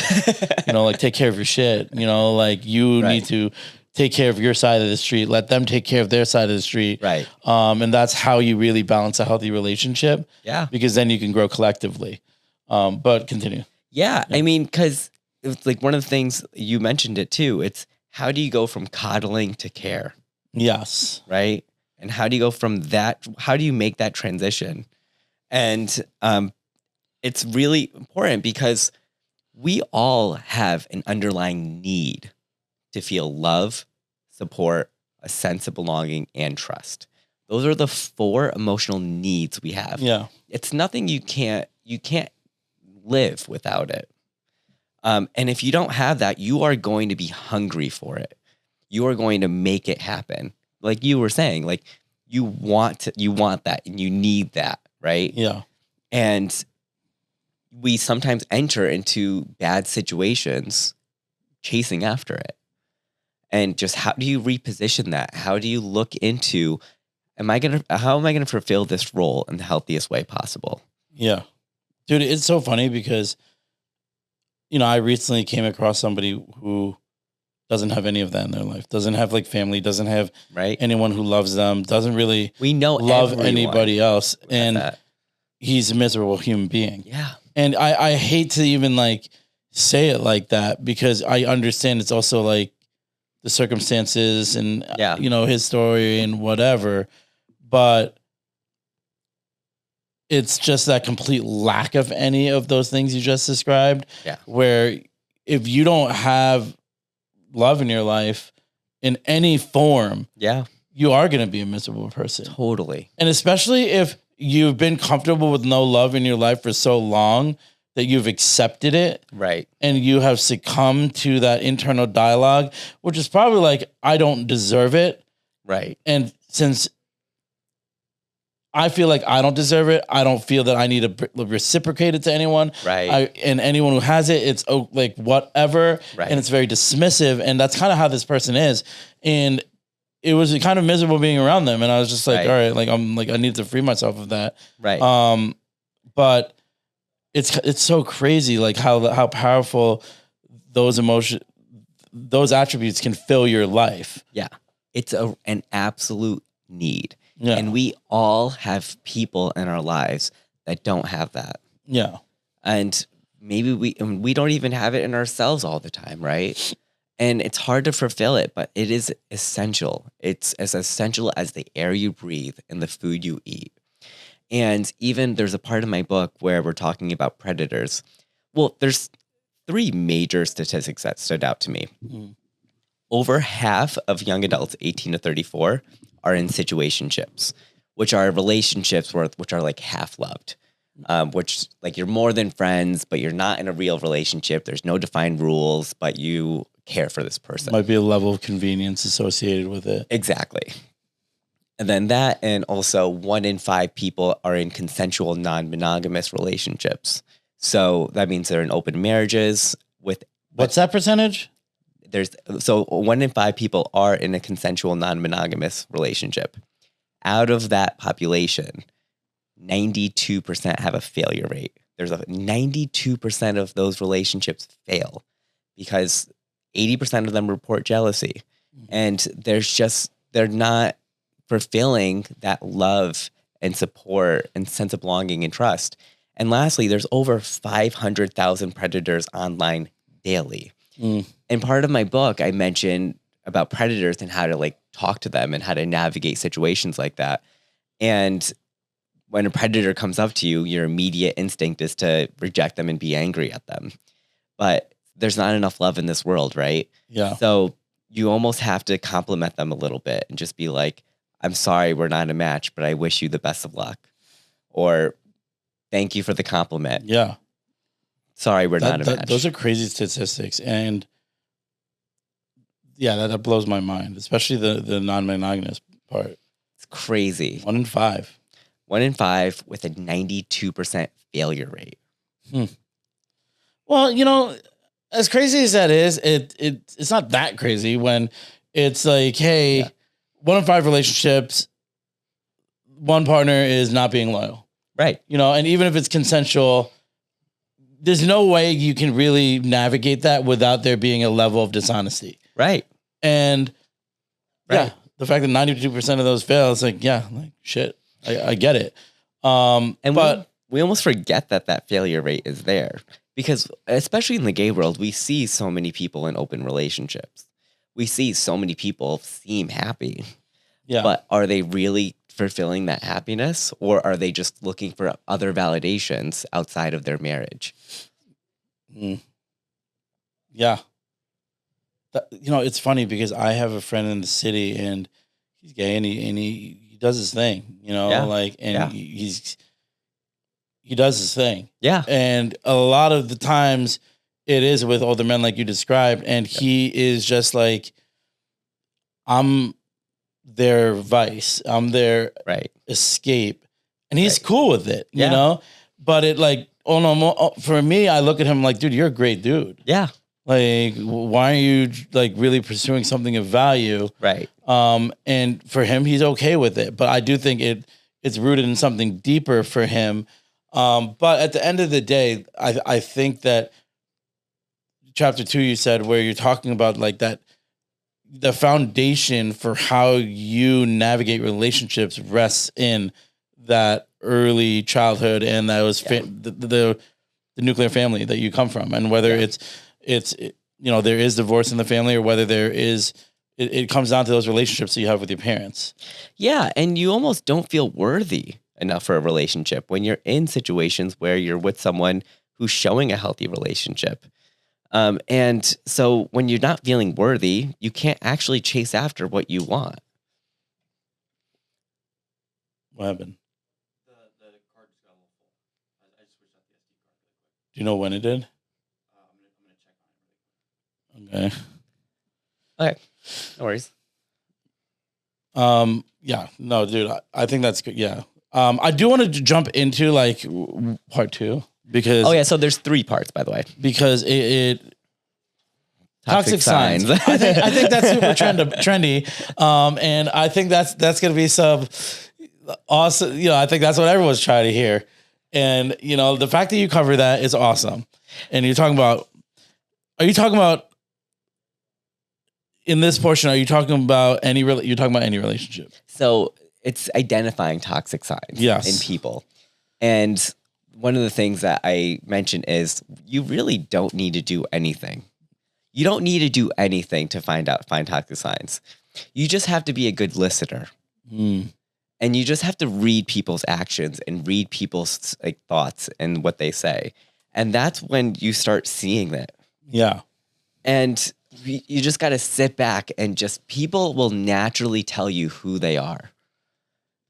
take care of your shit, you need to take care of your side of the street, let them take care of their side of the street. Right. And that's how you really balance a healthy relationship. Yeah. Because then you can grow collectively. But continue. Yeah. I mean, because it's like one of the things you mentioned it too. It's how do you go from coddling to care? Yes. Right. And how do you go from that? How do you make that transition? And it's really important because we all have an underlying need to feel love, support, a sense of belonging, and trust. Those are the 4 emotional needs we have. Yeah. It's nothing you can't live without it. And if you don't have that, you are going to be hungry for it. You are going to make it happen. Like you were saying, like you want that and you need that, right? Yeah. And we sometimes enter into bad situations chasing after it. And just how do you reposition that? How do you look into, how am I going to fulfill this role in the healthiest way possible? Yeah. Dude, it's so funny because, I recently came across somebody who doesn't have any of that in their life, doesn't have like family, doesn't have anyone who loves them, doesn't really love anybody else. And he's a miserable human being. Yeah. And I hate to even like say it like that because I understand it's also like the circumstances and, his story and whatever. But it's just that complete lack of any of those things you just described. Yeah. Where if you don't have love in your life in any form, you are going to be a miserable person. Totally. And especially if you've been comfortable with no love in your life for so long that you've accepted it. Right. And you have succumbed to that internal dialogue, which is probably like, I don't deserve it. Right. And since I feel like I don't deserve it, I don't feel that I need to reciprocate it to anyone. Right. And anyone who has it, it's like whatever. Right. And it's very dismissive. And that's kind of how this person is. And it was kind of miserable being around them. And I was just like, all right, like I'm like, I need to free myself of that. Right. But it's so crazy, like how powerful those attributes can fill your life. Yeah. It's an absolute need. Yeah. And we all have people in our lives that don't have that. Yeah. And maybe we don't even have it in ourselves all the time, right? And it's hard to fulfill it, but it is essential. It's as essential as the air you breathe and the food you eat. And even there's a part of my book where we're talking about predators. Well, there's 3 major statistics that stood out to me. Mm. Over half of young adults 18 to 34 are in situationships, which are relationships which are like half loved, which like you're more than friends, but you're not in a real relationship. There's no defined rules, but you care for this person. Might be a level of convenience associated with it. Exactly. And then that, and also 1 in 5 people are in consensual non-monogamous relationships. So that means they're in open marriages with. What's that percentage? So 1 in 5 people are in a consensual non-monogamous relationship. Out of that population, 92% have a failure rate. There's a 92% of those relationships fail because 80% of them report jealousy. And they're not fulfilling that love and support and sense of belonging and trust. And lastly, there's over 500,000 predators online daily. Mm. And part of my book, I mentioned about predators and how to like talk to them and how to navigate situations like that. And when a predator comes up to you, your immediate instinct is to reject them and be angry at them. But there's not enough love in this world, right? Yeah. So you almost have to compliment them a little bit and just be like, I'm sorry we're not a match, but I wish you the best of luck. Or thank you for the compliment. Yeah. Sorry, we're not a match. Those are crazy statistics. And yeah, that blows my mind, especially the non-monogamous part. It's crazy. 1 in 5. 1 in 5 with a 92% failure rate. Well, as crazy as that is, it's not that crazy when it's like, hey, 1 in 5 relationships, one partner is not being loyal. Right. And even if it's consensual, there's no way you can really navigate that without there being a level of dishonesty. Right. And Yeah. The fact that 92% of those fail, it's like, yeah, like shit. I get it. But we almost forget that failure rate is there because especially in the gay world, we see so many people in open relationships. We see so many people seem happy. Yeah. But are they really fulfilling that happiness, or are they just looking for other validations outside of their marriage? Yeah. It's funny because I have a friend in the city and he's gay and he does his thing, he does his thing. Yeah. And a lot of the times it is with older men like you described. And he is just like, I'm their vice. I'm their escape. And he's cool with it, you know? But it like, for me, I look at him like, dude, you're a great dude. Yeah. Like, why are you like really pursuing something of value? Right. And for him, he's okay with it. But I do think it's rooted in something deeper for him. But at the end of the day, I think that chapter 2, you said, where you're talking about like that, the foundation for how you navigate relationships rests in that early childhood. And that was the nuclear family that you come from. And whether it's there is divorce in the family or whether there is, it comes down to those relationships that you have with your parents. Yeah. And you almost don't feel worthy enough for a relationship when you're in situations where you're with someone who's showing a healthy relationship. And so when you're not feeling worthy, you can't actually chase after what you want. What happened? The card just got a little full. I just switched out the SD card. Do you know when it did? I'm gonna check on it. Okay. No worries. Yeah, no, dude, I think that's good. Yeah. I do want to jump into like part 2 because so there's 3 parts, by the way, because it toxic signs. I think that's super trendy. And I think that's going to be some awesome, I think that's what everyone's trying to hear. And, the fact that you cover that is awesome. And are you talking about in this portion, are you talking about any relationship? So it's identifying toxic signs in people. And one of the things that I mentioned is you really don't need to do anything. You don't need to do anything to find toxic signs. You just have to be a good listener. And you just have to read people's actions and read people's like thoughts and what they say. And that's when you start seeing that. Yeah. And you just got to sit back and people will naturally tell you who they are.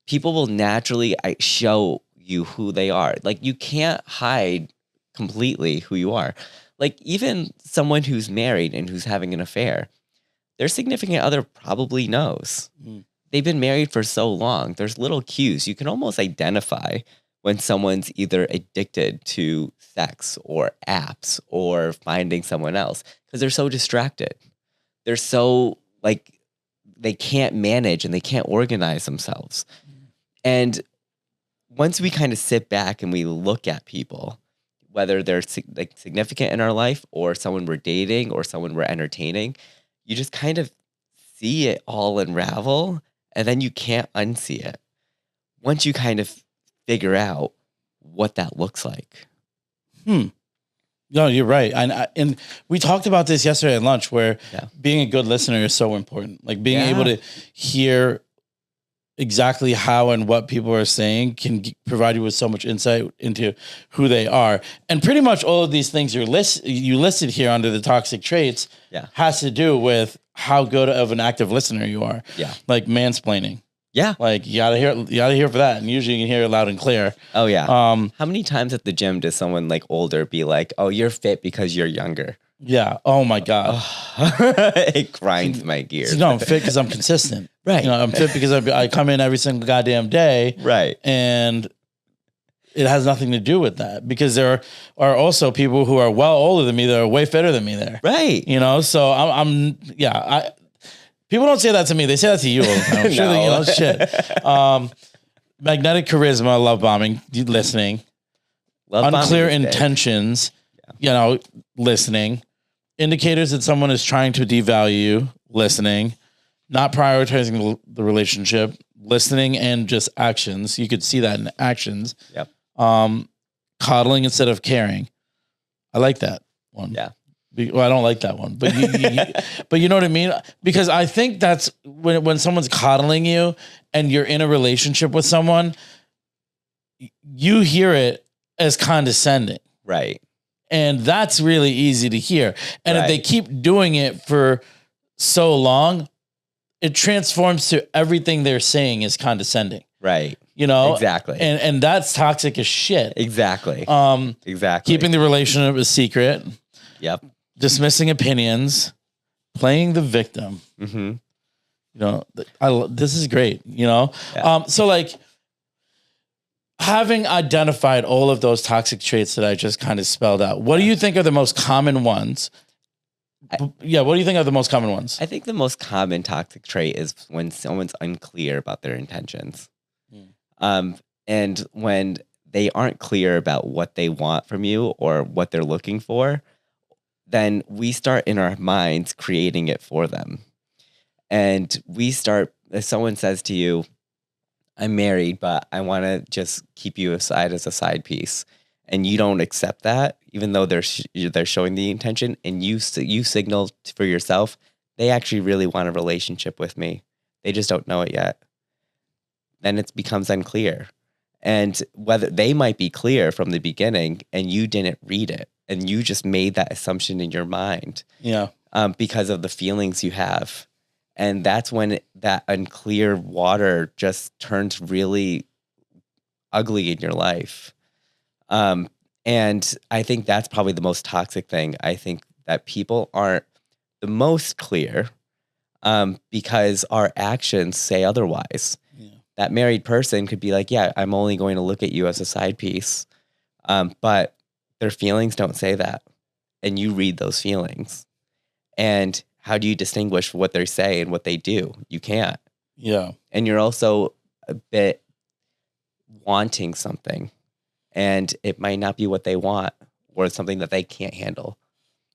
People will naturally show you who they are. Like you can't hide completely who you are. Like even someone who's married and who's having an affair, their significant other probably knows. They've been married for so long. There's little cues. You can almost identify when someone's either addicted to sex or apps or finding someone else because they're so distracted. They're so like they can't manage and they can't organize themselves. And once we kind of sit back and we look at people, whether they're like significant in our life or someone we're dating or someone we're entertaining, you just kind of see it all unravel and then you can't unsee it. Once you kind of figure out what that looks like. No, you're right. And we talked about this yesterday at lunch where being a good listener is so important. Like being able to hear exactly how and what people are saying can provide you with so much insight into who they are. And pretty much all of these things you listed here under the toxic traits has to do with how good of an active listener you are. Yeah. Like mansplaining. Yeah. Like you gotta hear for that. And usually you can hear it loud and clear. Oh yeah. How many times at the gym does someone like older be like, oh, you're fit because you're younger? Yeah. Oh my God. It grinds my gears. No, I'm fit because I'm consistent. Right. I'm fit because I come in every single goddamn day. Right. And it has nothing to do with that because there are also people who are well older than me that are way fitter than me there. Right. So people don't say that to me. They say that to you all the time. I'm sure shit. Magnetic charisma, love bombing, listening. Unclear intentions, listening. Indicators that someone is trying to devalue, listening. not prioritizing the relationship, listening, and just actions. You could see that in actions. Yep. Coddling instead of caring. I like that one. Yeah. Well, I don't like that one, but but you know what I mean? Because I think that's when someone's coddling you and you're in a relationship with someone, you hear it as condescending. Right. And that's really easy to hear. And if Right. they keep doing it for so long, it transforms to everything they're saying is condescending. Right. You know? Exactly. And that's toxic as shit. Exactly. Exactly. Keeping the relationship a secret. Yep. Dismissing opinions, playing the victim. Mm-hmm. You know, this is great, you know? Yeah. So like having identified all of those toxic traits that I just kind of spelled out, what do you think are the most common ones? What do you think are the most common ones? I think the most common toxic trait is when someone's unclear about their intentions. And when they aren't clear about what they want from you or what they're looking for, then we start in our minds creating it for them. And we start, if someone says to you, I'm married, but I want to just keep you aside as a side piece. And you don't accept that, even though they're showing the intention, and you signal for yourself, they actually really want a relationship with me. They just don't know it yet. Then it becomes unclear. And whether they might be clear from the beginning and you didn't read it and you just made that assumption in your mind. Yeah. Because of the feelings you have. And that's when that unclear water just turns really ugly in your life. And I think that's probably the most toxic thing. I think that people aren't the most clear because our actions say otherwise. Yeah. That married person could be like, yeah, I'm only going to look at you as a side piece. But their feelings don't say that. And you read those feelings. And how do you distinguish what they say and what they do? You can't. Yeah. And you're also a bit wanting something. And it might not be what they want or something that they can't handle.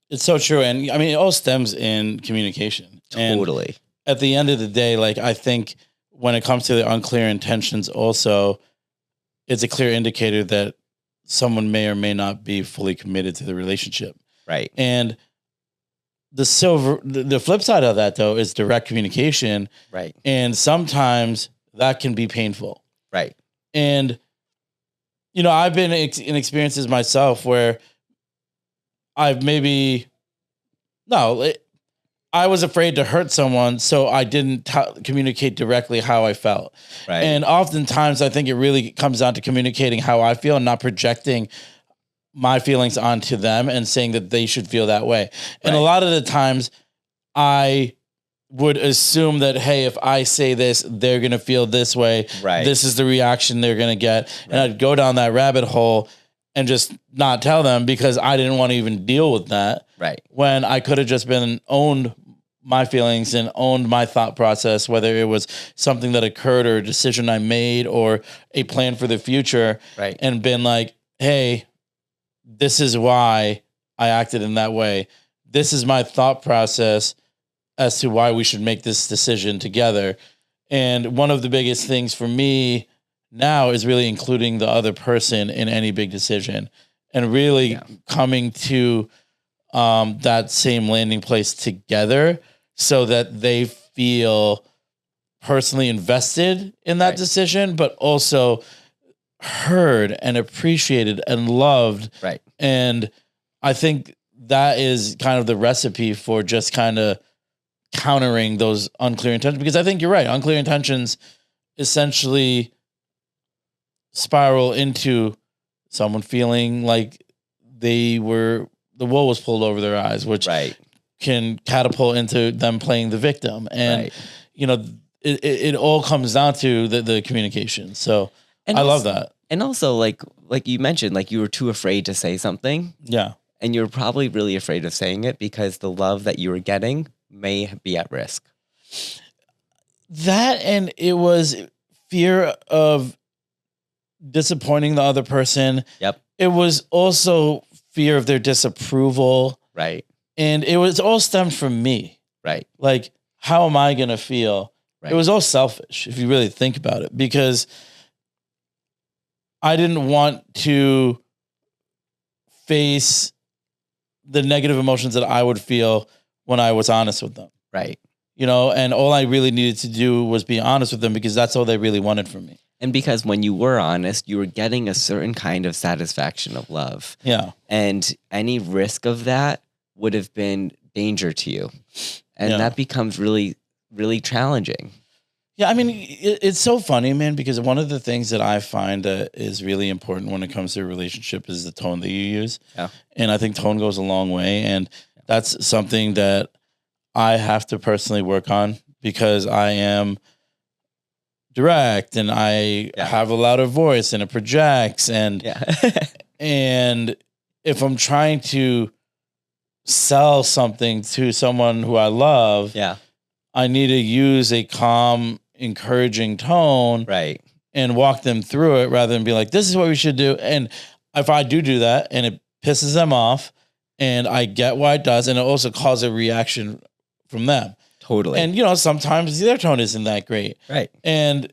It's so true. And I mean, it all stems in communication. Totally. And at the end of the day, like, I think when it comes to the unclear intentions also, it's a clear indicator that someone may or may not be fully committed to the relationship. Right. And the flip side of that, though, is direct communication. Right. And sometimes that can be painful. Right. And you know, I've been in experiences myself where I was afraid to hurt someone, so I didn't communicate directly how I felt. Right. And oftentimes I think it really comes down to communicating how I feel and not projecting my feelings onto them and saying that they should feel that way. And a lot of the times I would assume that, hey, if I say this, they're going to feel this way. Right. This is the reaction they're going to get. Right. And I'd go down that rabbit hole and just not tell them because I didn't want to even deal with that. Right. When I could have just owned my feelings and owned my thought process, whether it was something that occurred or a decision I made or a plan for the future. Right. And been like, hey, this is why I acted in that way. This is my thought process as to why we should make this decision together. And one of the biggest things for me now is really including the other person in any big decision and really coming to that same landing place together so that they feel personally invested in that decision, but also heard and appreciated and loved. Right. And I think that is kind of the recipe for just kind of countering those unclear intentions, because I think you're right. Unclear intentions essentially spiral into someone feeling like the wool was pulled over their eyes, which can catapult into them playing the victim. And, you know, it all comes down to the communication. So I love that. And also like you mentioned, like you were too afraid to say something. Yeah. And you're probably really afraid of saying it because the love that you were getting may be at risk. That, and it was fear of disappointing the other person. Yep. It was also fear of their disapproval. Right. And it was all stemmed from me. Right. Like, how am I going to feel? Right. It was all selfish if you really think about it, because I didn't want to face the negative emotions that I would feel when I was honest with them. Right. You know, and all I really needed to do was be honest with them, because that's all they really wanted from me. And because when you were honest, you were getting a certain kind of satisfaction of love. Yeah. And any risk of that would have been danger to you. And that becomes really, really challenging. Yeah, I mean, it's so funny, man, because one of the things that I find that is really important when it comes to a relationship is the tone that you use. Yeah. And I think tone goes a long way. And that's something that I have to personally work on, because I am direct and I have a louder voice and it projects. And, and if I'm trying to sell something to someone who I love, I need to use a calm, encouraging tone, right, and walk them through it, rather than be like, this is what we should do. And if I do that and it pisses them off, and I get why it does, and it also causes a reaction from them. Totally. And, you know, sometimes their tone isn't that great. Right. And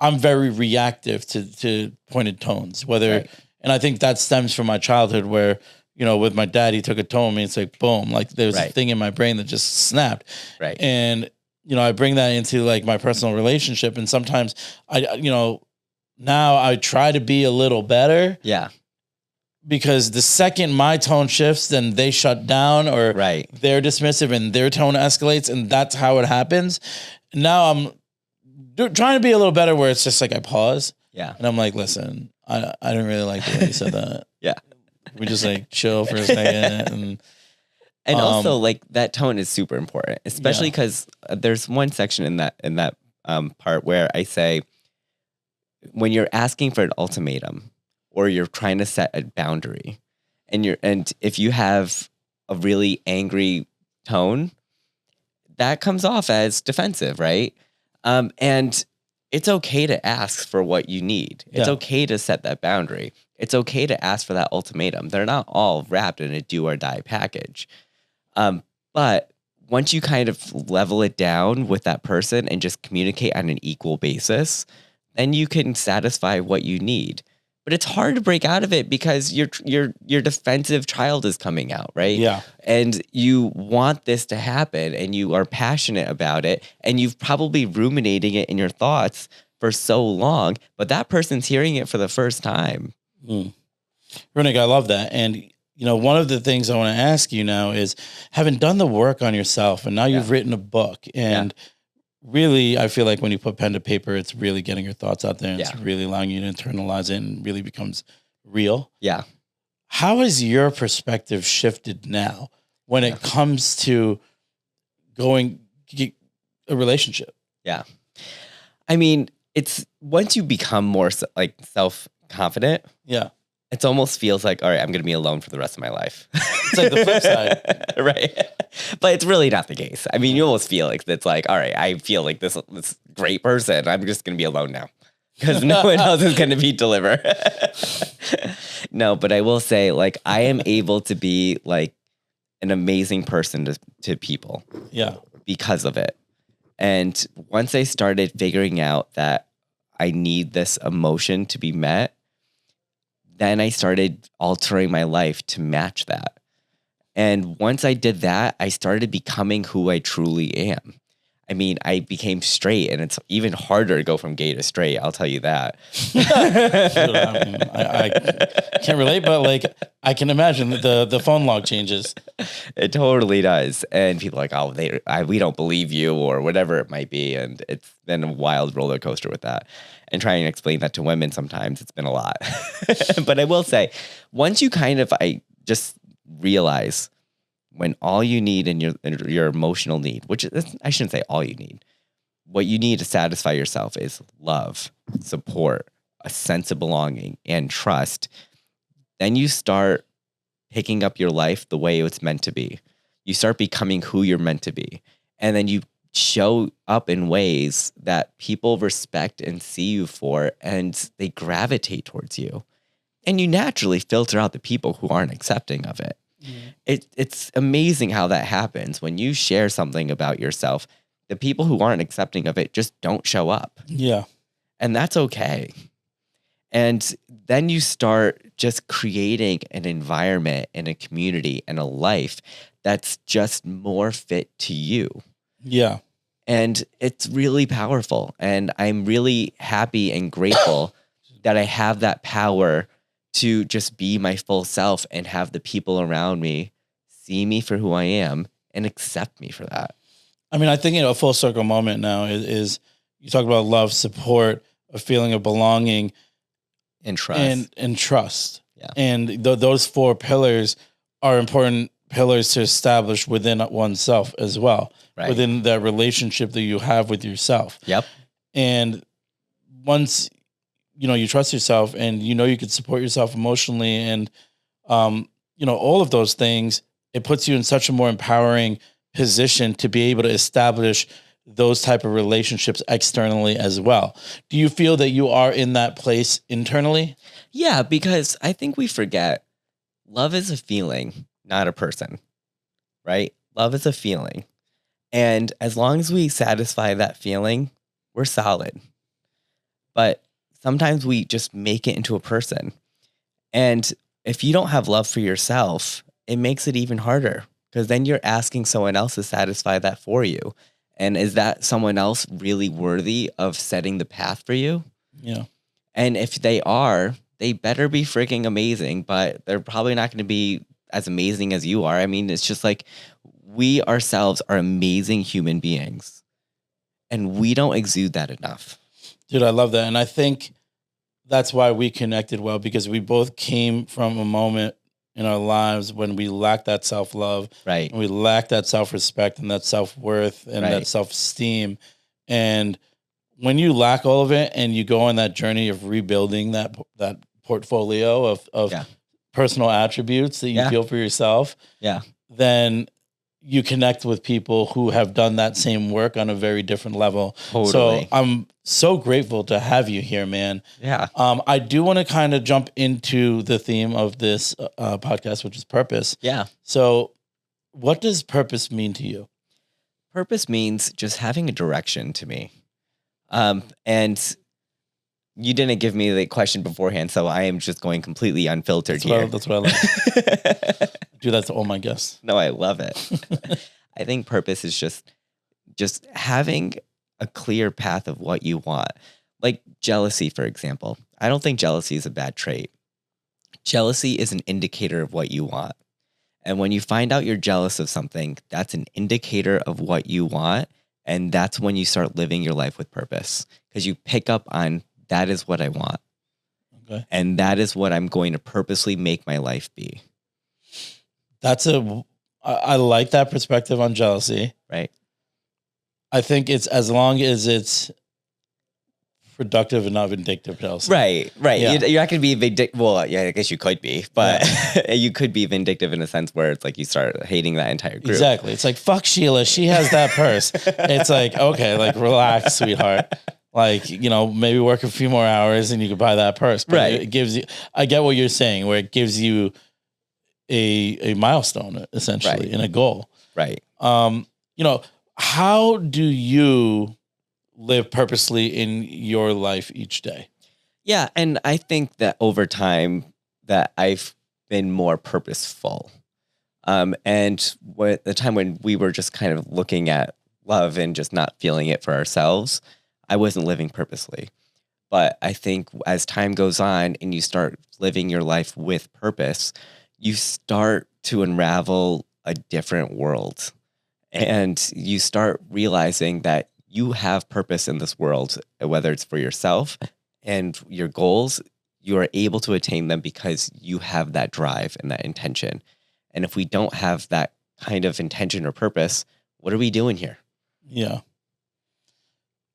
I'm very reactive to pointed tones, and I think that stems from my childhood where, you know, with my dad, he took a tone, and it's like, boom, like there's a thing in my brain that just snapped. Right. And, you know, I bring that into like my personal relationship. And sometimes now I try to be a little better. Yeah. Because the second my tone shifts, then they shut down, or they're dismissive and their tone escalates. And that's how it happens. Now I'm trying to be a little better, where it's just like I pause. Yeah. And I'm like, listen, I didn't really like the way you said that. We just like chill for a second. And also, like, that tone is super important, especially because there's one section in that part where I say, when you're asking for an ultimatum or you're trying to set a boundary, and if you have a really angry tone, that comes off as defensive, right? And it's okay to ask for what you need. It's okay to set that boundary. It's okay to ask for that ultimatum. They're not all wrapped in a do or die package. But once you kind of level it down with that person and just communicate on an equal basis, then you can satisfy what you need. But it's hard to break out of it because your defensive child is coming out, right? Yeah. And you want this to happen and you are passionate about it and you've probably ruminating it in your thoughts for so long, but that person's hearing it for the first time. Ronek, I love that. And, you know, one of the things I want to ask you now is, having done the work on yourself and now you've written a book, and really, I feel like when you put pen to paper, it's really getting your thoughts out there, and it's really allowing you to internalize it and really becomes real. Yeah. How has your perspective shifted now when it comes to going a relationship? Yeah. I mean, it's once you become more like self-confident. Yeah. It almost feels like, all right, I'm going to be alone for the rest of my life. It's like the flip side. Right. But it's really not the case. I mean, you almost feel like it's like, all right, I feel like this great person. I'm just going to be alone now because no one else is going to be delivered. No, but I will say, like, I am able to be like an amazing person to people. Yeah. Because of it. And once I started figuring out that I need this emotion to be met, then I started altering my life to match that. And once I did that, I started becoming who I truly am. I mean, I became straight, and it's even harder to go from gay to straight. I'll tell you that. I can't relate, but like I can imagine the phone log changes. It totally does. And people are like, oh, we don't believe you, or whatever it might be. And it's been a wild roller coaster with that. And trying to explain that to women sometimes, it's been a lot. But I will say, once you I just realize when all you need in your emotional need, which is, I shouldn't say all you need, what you need to satisfy yourself is love, support, a sense of belonging, and trust. Then you start picking up your life the way it's meant to be. You start becoming who you're meant to be. And then you show up in ways that people respect and see you for, and they gravitate towards you. And you naturally filter out the people who aren't accepting of it. It's amazing how that happens. When you share something about yourself, the people who aren't accepting of it just don't show up. Yeah. And that's okay. And then you start just creating an environment and a community and a life that's just more fit to you. Yeah. And it's really powerful. And I'm really happy and grateful that I have that power to just be my full self and have the people around me see me for who I am and accept me for that. I mean, I think a full circle moment now is you talk about love, support, a feeling of belonging, And trust. and trust. Yeah. And those four pillars are important pillars to establish within oneself as well, Right. within that relationship that you have with yourself. Yep. And once you trust yourself and you could support yourself emotionally and all of those things, it puts you in such a more empowering position to be able to establish those type of relationships externally as well. Do you feel that you are in that place internally? Yeah, because I think we forget love is a feeling, not a person, right? Love is a feeling. And as long as we satisfy that feeling, we're solid. But sometimes we just make it into a person. And if you don't have love for yourself, it makes it even harder because then you're asking someone else to satisfy that for you. And is that someone else really worthy of setting the path for you? Yeah. And if they are, they better be freaking amazing, but they're probably not going to be as amazing as you are. I mean, it's just like we ourselves are amazing human beings and we don't exude that enough. Dude, I love that. And I think that's why we connected well, because we both came from a moment in our lives when we lacked that self-love, Right? And we lacked that self-respect and that self-worth and Right. that self-esteem. And when you lack all of it and you go on that journey of rebuilding that portfolio of Yeah. personal attributes that you Yeah. feel for yourself, Yeah. then you connect with people who have done that same work on a very different level. Totally. So I'm so grateful to have you here, man. Yeah. I do want to kind of jump into the theme of this podcast, which is purpose. Yeah. So what does purpose mean to you? Purpose means just having a direction to me. And you didn't give me the question beforehand, so I am just going completely unfiltered here. That's what I like. Do that to all my guests. No, I love it. I think purpose is just having a clear path of what you want. Like jealousy, for example. I don't think jealousy is a bad trait. Jealousy is an indicator of what you want. And when you find out you're jealous of something, that's an indicator of what you want. And that's when you start living your life with purpose because you pick up on that is what I want. Okay. And that is what I'm going to purposely make my life be. I like that perspective on jealousy. Right. I think it's as long as it's productive and not vindictive jealousy. Right. Yeah. You're not going to be vindictive. Well, yeah, I guess you could be, but you could be vindictive in a sense where it's like you start hating that entire group. Exactly. It's like, fuck Sheila. She has that purse. It's like, okay, like relax, sweetheart. Like, maybe work a few more hours and you could buy that purse. But Right. it gives you, I get what you're saying, where it gives you a milestone essentially, Right. and a goal. Right. How do you live purposely in your life each day? Yeah. And I think that over time that I've been more purposeful. And the time when we were just kind of looking at love and just not feeling it for ourselves, I wasn't living purposely. But I think as time goes on and you start living your life with purpose, you start to unravel a different world. And you start realizing that you have purpose in this world, whether it's for yourself and your goals, you are able to attain them because you have that drive and that intention. And if we don't have that kind of intention or purpose, what are we doing here? Yeah.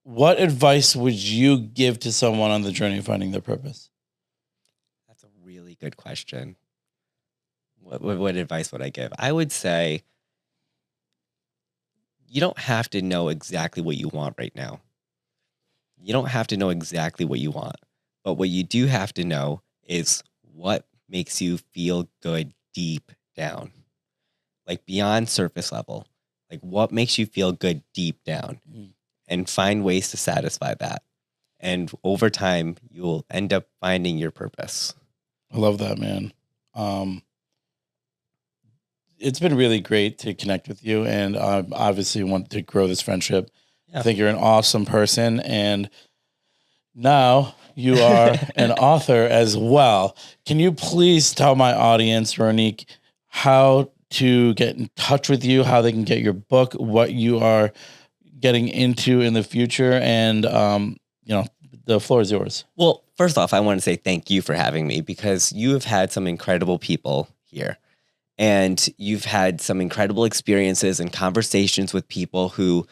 What advice would you give to someone on the journey of finding their purpose? That's a really good question. What advice would I give? I would say you don't have to know exactly what you want right now. You don't have to know exactly what you want. But what you do have to know is what makes you feel good deep down, like beyond surface level, like what makes you feel good deep down, and find ways to satisfy that. And over time, you'll end up finding your purpose. I love that, man. It's been really great to connect with you, and I obviously want to grow this friendship. Yeah. I think you're an awesome person, and now you are an author as well. Can you please tell my audience, Ronek, how to get in touch with you, how they can get your book, what you are getting into in the future, and the floor is yours. Well, first off, I want to say thank you for having me, because you have had some incredible people here, and you've had some incredible experiences and conversations with people who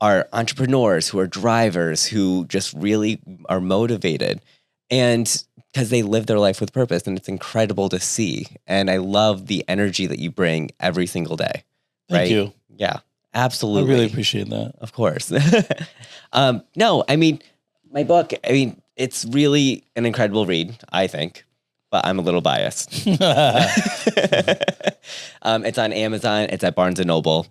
are entrepreneurs, who are drivers, who just really are motivated, and because they live their life with purpose, and it's incredible to see. And I love the energy that you bring every single day. Thank you. Yeah, absolutely. I really appreciate that. Of course. No, I mean, my book, it's really an incredible read, I think, but I'm a little biased. It's on Amazon. It's at Barnes & Noble.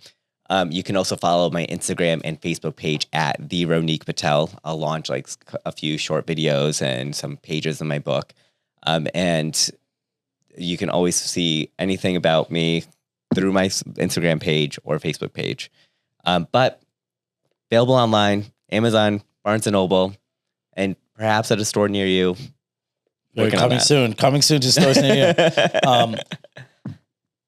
You can also follow my Instagram and Facebook page at the Ronek Patel. I'll launch like a few short videos and some pages in my book. And you can always see anything about me through my Instagram page or Facebook page. But available online, Amazon, Barnes & Noble, and perhaps at a store near you. Coming soon to stores near you.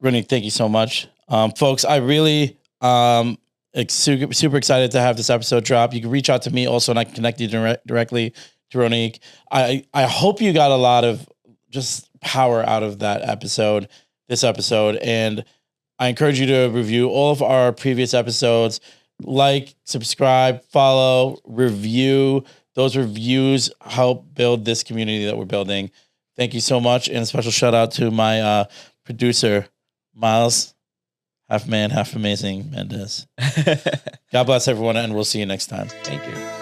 Ronek, thank you so much. Folks, I really super excited to have this episode drop. You can reach out to me also, and I can connect you directly to Ronek. I hope you got a lot of just power out of this episode, and I encourage you to review all of our previous episodes. Like, subscribe, follow, review. Those reviews help build this community that we're building. Thank you so much. And a special shout out to my producer, Miles, half man, half amazing Mendez. God bless everyone, and we'll see you next time. Thank you.